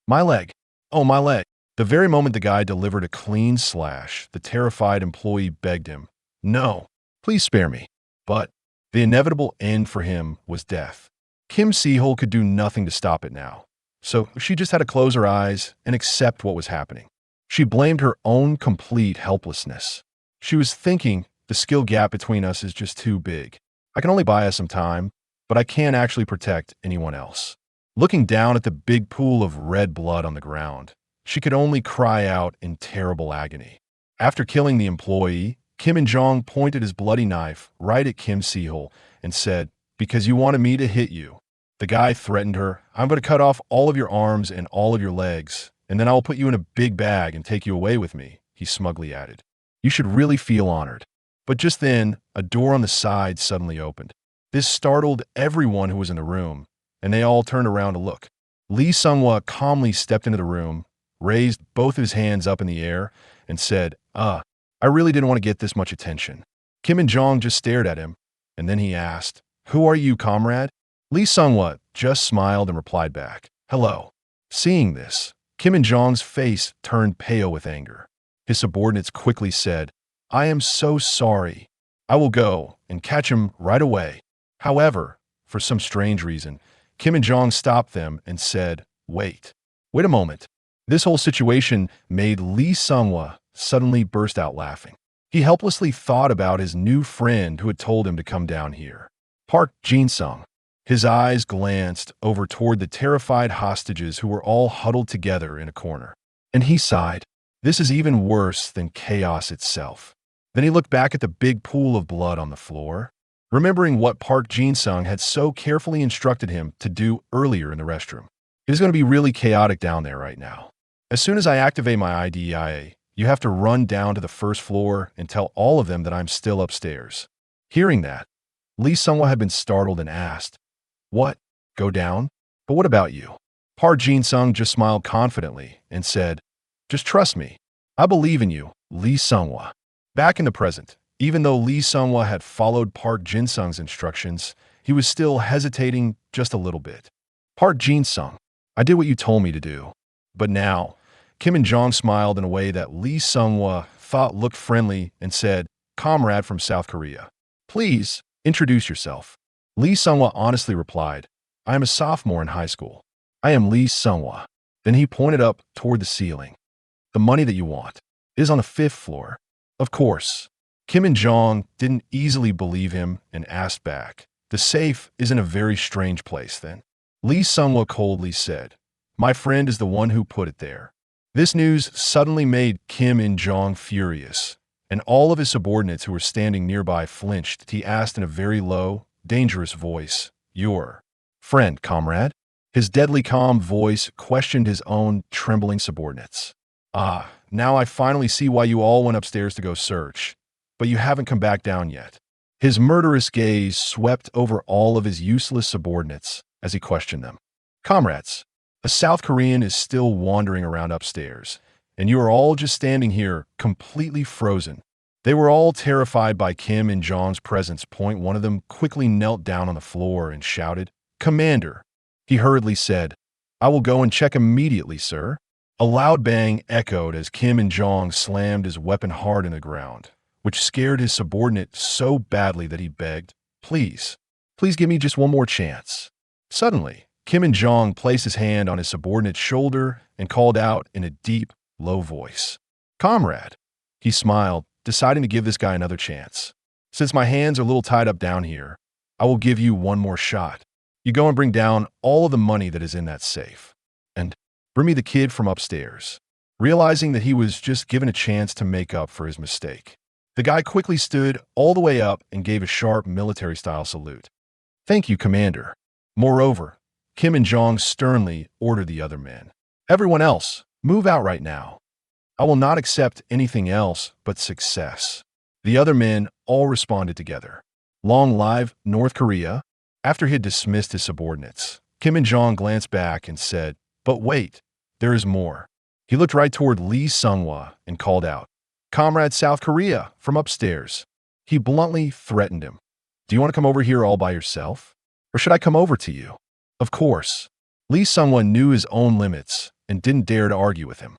My leg. Oh, my leg. The very moment the guy delivered a clean slash, the terrified employee begged him, no, please spare me. But the inevitable end for him was death. Kim Sehul could do nothing to stop it now, so she just had to close her eyes and accept what was happening. She blamed her own complete helplessness. She was thinking, the skill gap between us is just too big. I can only buy us some time, but I can't actually protect anyone else. Looking down at the big pool of red blood on the ground, she could only cry out in terrible agony. After killing the employee, Kim and Jong pointed his bloody knife right at Kim Sehul and said, because you wanted me to hit you. The guy threatened her, I'm going to cut off all of your arms and all of your legs, and then I will put you in a big bag and take you away with me, he smugly added. You should really feel honored. But just then, a door on the side suddenly opened. This startled everyone who was in the room, and they all turned around to look. Lee Sung-hwa calmly stepped into the room, raised both of his hands up in the air, and said, I really didn't want to get this much attention. Kim and Jong just stared at him, and then he asked, who are you, comrade? Lee Sung-hwa just smiled and replied back, hello. Seeing this, Kim and Jong's face turned pale with anger. His subordinates quickly said, I am so sorry. I will go and catch him right away. However, for some strange reason, Kim and Jong stopped them and said, wait a moment. This whole situation made Lee Sung-hwa suddenly burst out laughing. He helplessly thought about his new friend who had told him to come down here, Park Jin-sung. His eyes glanced over toward the terrified hostages who were all huddled together in a corner. And he sighed, this is even worse than chaos itself. Then he looked back at the big pool of blood on the floor, remembering what Park Jin-sung had so carefully instructed him to do earlier in the restroom. It is going to be really chaotic down there right now. As soon as I activate my IDEIA, you have to run down to the first floor and tell all of them that I'm still upstairs. Hearing that, Lee Sungwa had been startled and asked, "What? Go down? But what about you?" Park Jin-sung just smiled confidently and said, "Just trust me. I believe in you, Lee Sungwa." Back in the present, even though Lee Sungwa had followed Park Jin-sung's instructions, he was still hesitating just a little bit. "Park Jin-sung, I did what you told me to do." But now, Kim and Jong smiled in a way that Lee Sungwa thought looked friendly and said, "Comrade from South Korea, please introduce yourself." Lee Sungwa honestly replied, "I am a sophomore in high school. I am Lee Sungwa." Then he pointed up toward the ceiling. "The money that you want is on the 5th floor." Of course, Kim and Jong didn't easily believe him and asked back, "The safe is in a very strange place then." Lee Sungwa coldly said, "My friend is the one who put it there." This news suddenly made Kim and Jong furious, and all of his subordinates who were standing nearby flinched. He asked in a very low, dangerous voice, "Your friend, comrade?" His deadly calm voice questioned his own trembling subordinates. "Ah, now I finally see why you all went upstairs to go search, but you haven't come back down yet." His murderous gaze swept over all of his useless subordinates as he questioned them. "Comrades, a South Korean is still wandering around upstairs, and you are all just standing here completely frozen." They were all terrified by Kim and Jong's presence. One of them quickly knelt down on the floor and shouted, "Commander." He hurriedly said, "I will go and check immediately, sir." A loud bang echoed as Kim and Jong slammed his weapon hard in the ground, which scared his subordinate so badly that he begged, "Please, please give me just one more chance." Suddenly, Kim and Jong placed his hand on his subordinate's shoulder and called out in a deep, low voice, "Comrade." He smiled, deciding to give this guy another chance. "Since my hands are a little tied up down here, I will give you one more shot. You go and bring down all of the money that is in that safe. And bring me the kid from upstairs." Realizing that he was just given a chance to make up for his mistake, the guy quickly stood all the way up and gave a sharp military-style salute. "Thank you, Commander." Moreover, Kim and Jong sternly ordered the other men, "Everyone else, move out right now. I will not accept anything else but success." The other men all responded together. "Long live North Korea." After he had dismissed his subordinates, Kim and Jong glanced back and said, "But wait, there is more." He looked right toward Lee Sungwa and called out, "Comrade South Korea from upstairs." He bluntly threatened him, "Do you want to come over here all by yourself? Or should I come over to you?" Of course, Lee Sungwa knew his own limits and didn't dare to argue with him.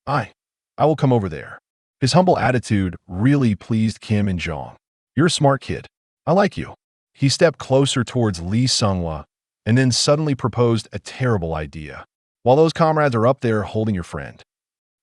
I will come over there." His humble attitude really pleased Kim and Jong. "You're a smart kid. I like you." He stepped closer towards Lee Sungwa and then suddenly proposed a terrible idea. "While those comrades are up there holding your friend,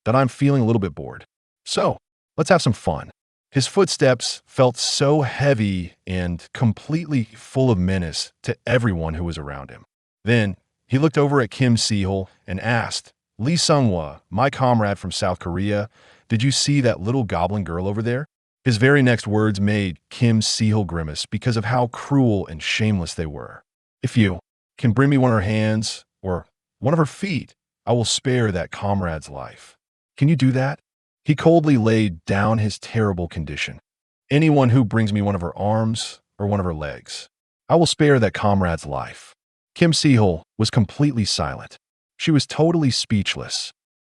that I'm feeling a little bit bored. So, let's have some fun." His footsteps felt so heavy and completely full of menace to everyone who was around him. Then, he looked over at Kim Sehul and asked, "Lee Sungwa, my comrade from South Korea, did you see that little goblin girl over there?" His very next words made Kim Sehul grimace because of how cruel and shameless they were. "If you can bring me one of her hands or one of her feet, I will spare that comrade's life. Can you do that?" He coldly laid down his terrible condition. "Anyone who brings me one of her arms or one of her legs, I will spare that comrade's life." Kim Sehul was completely silent. She was totally speechless.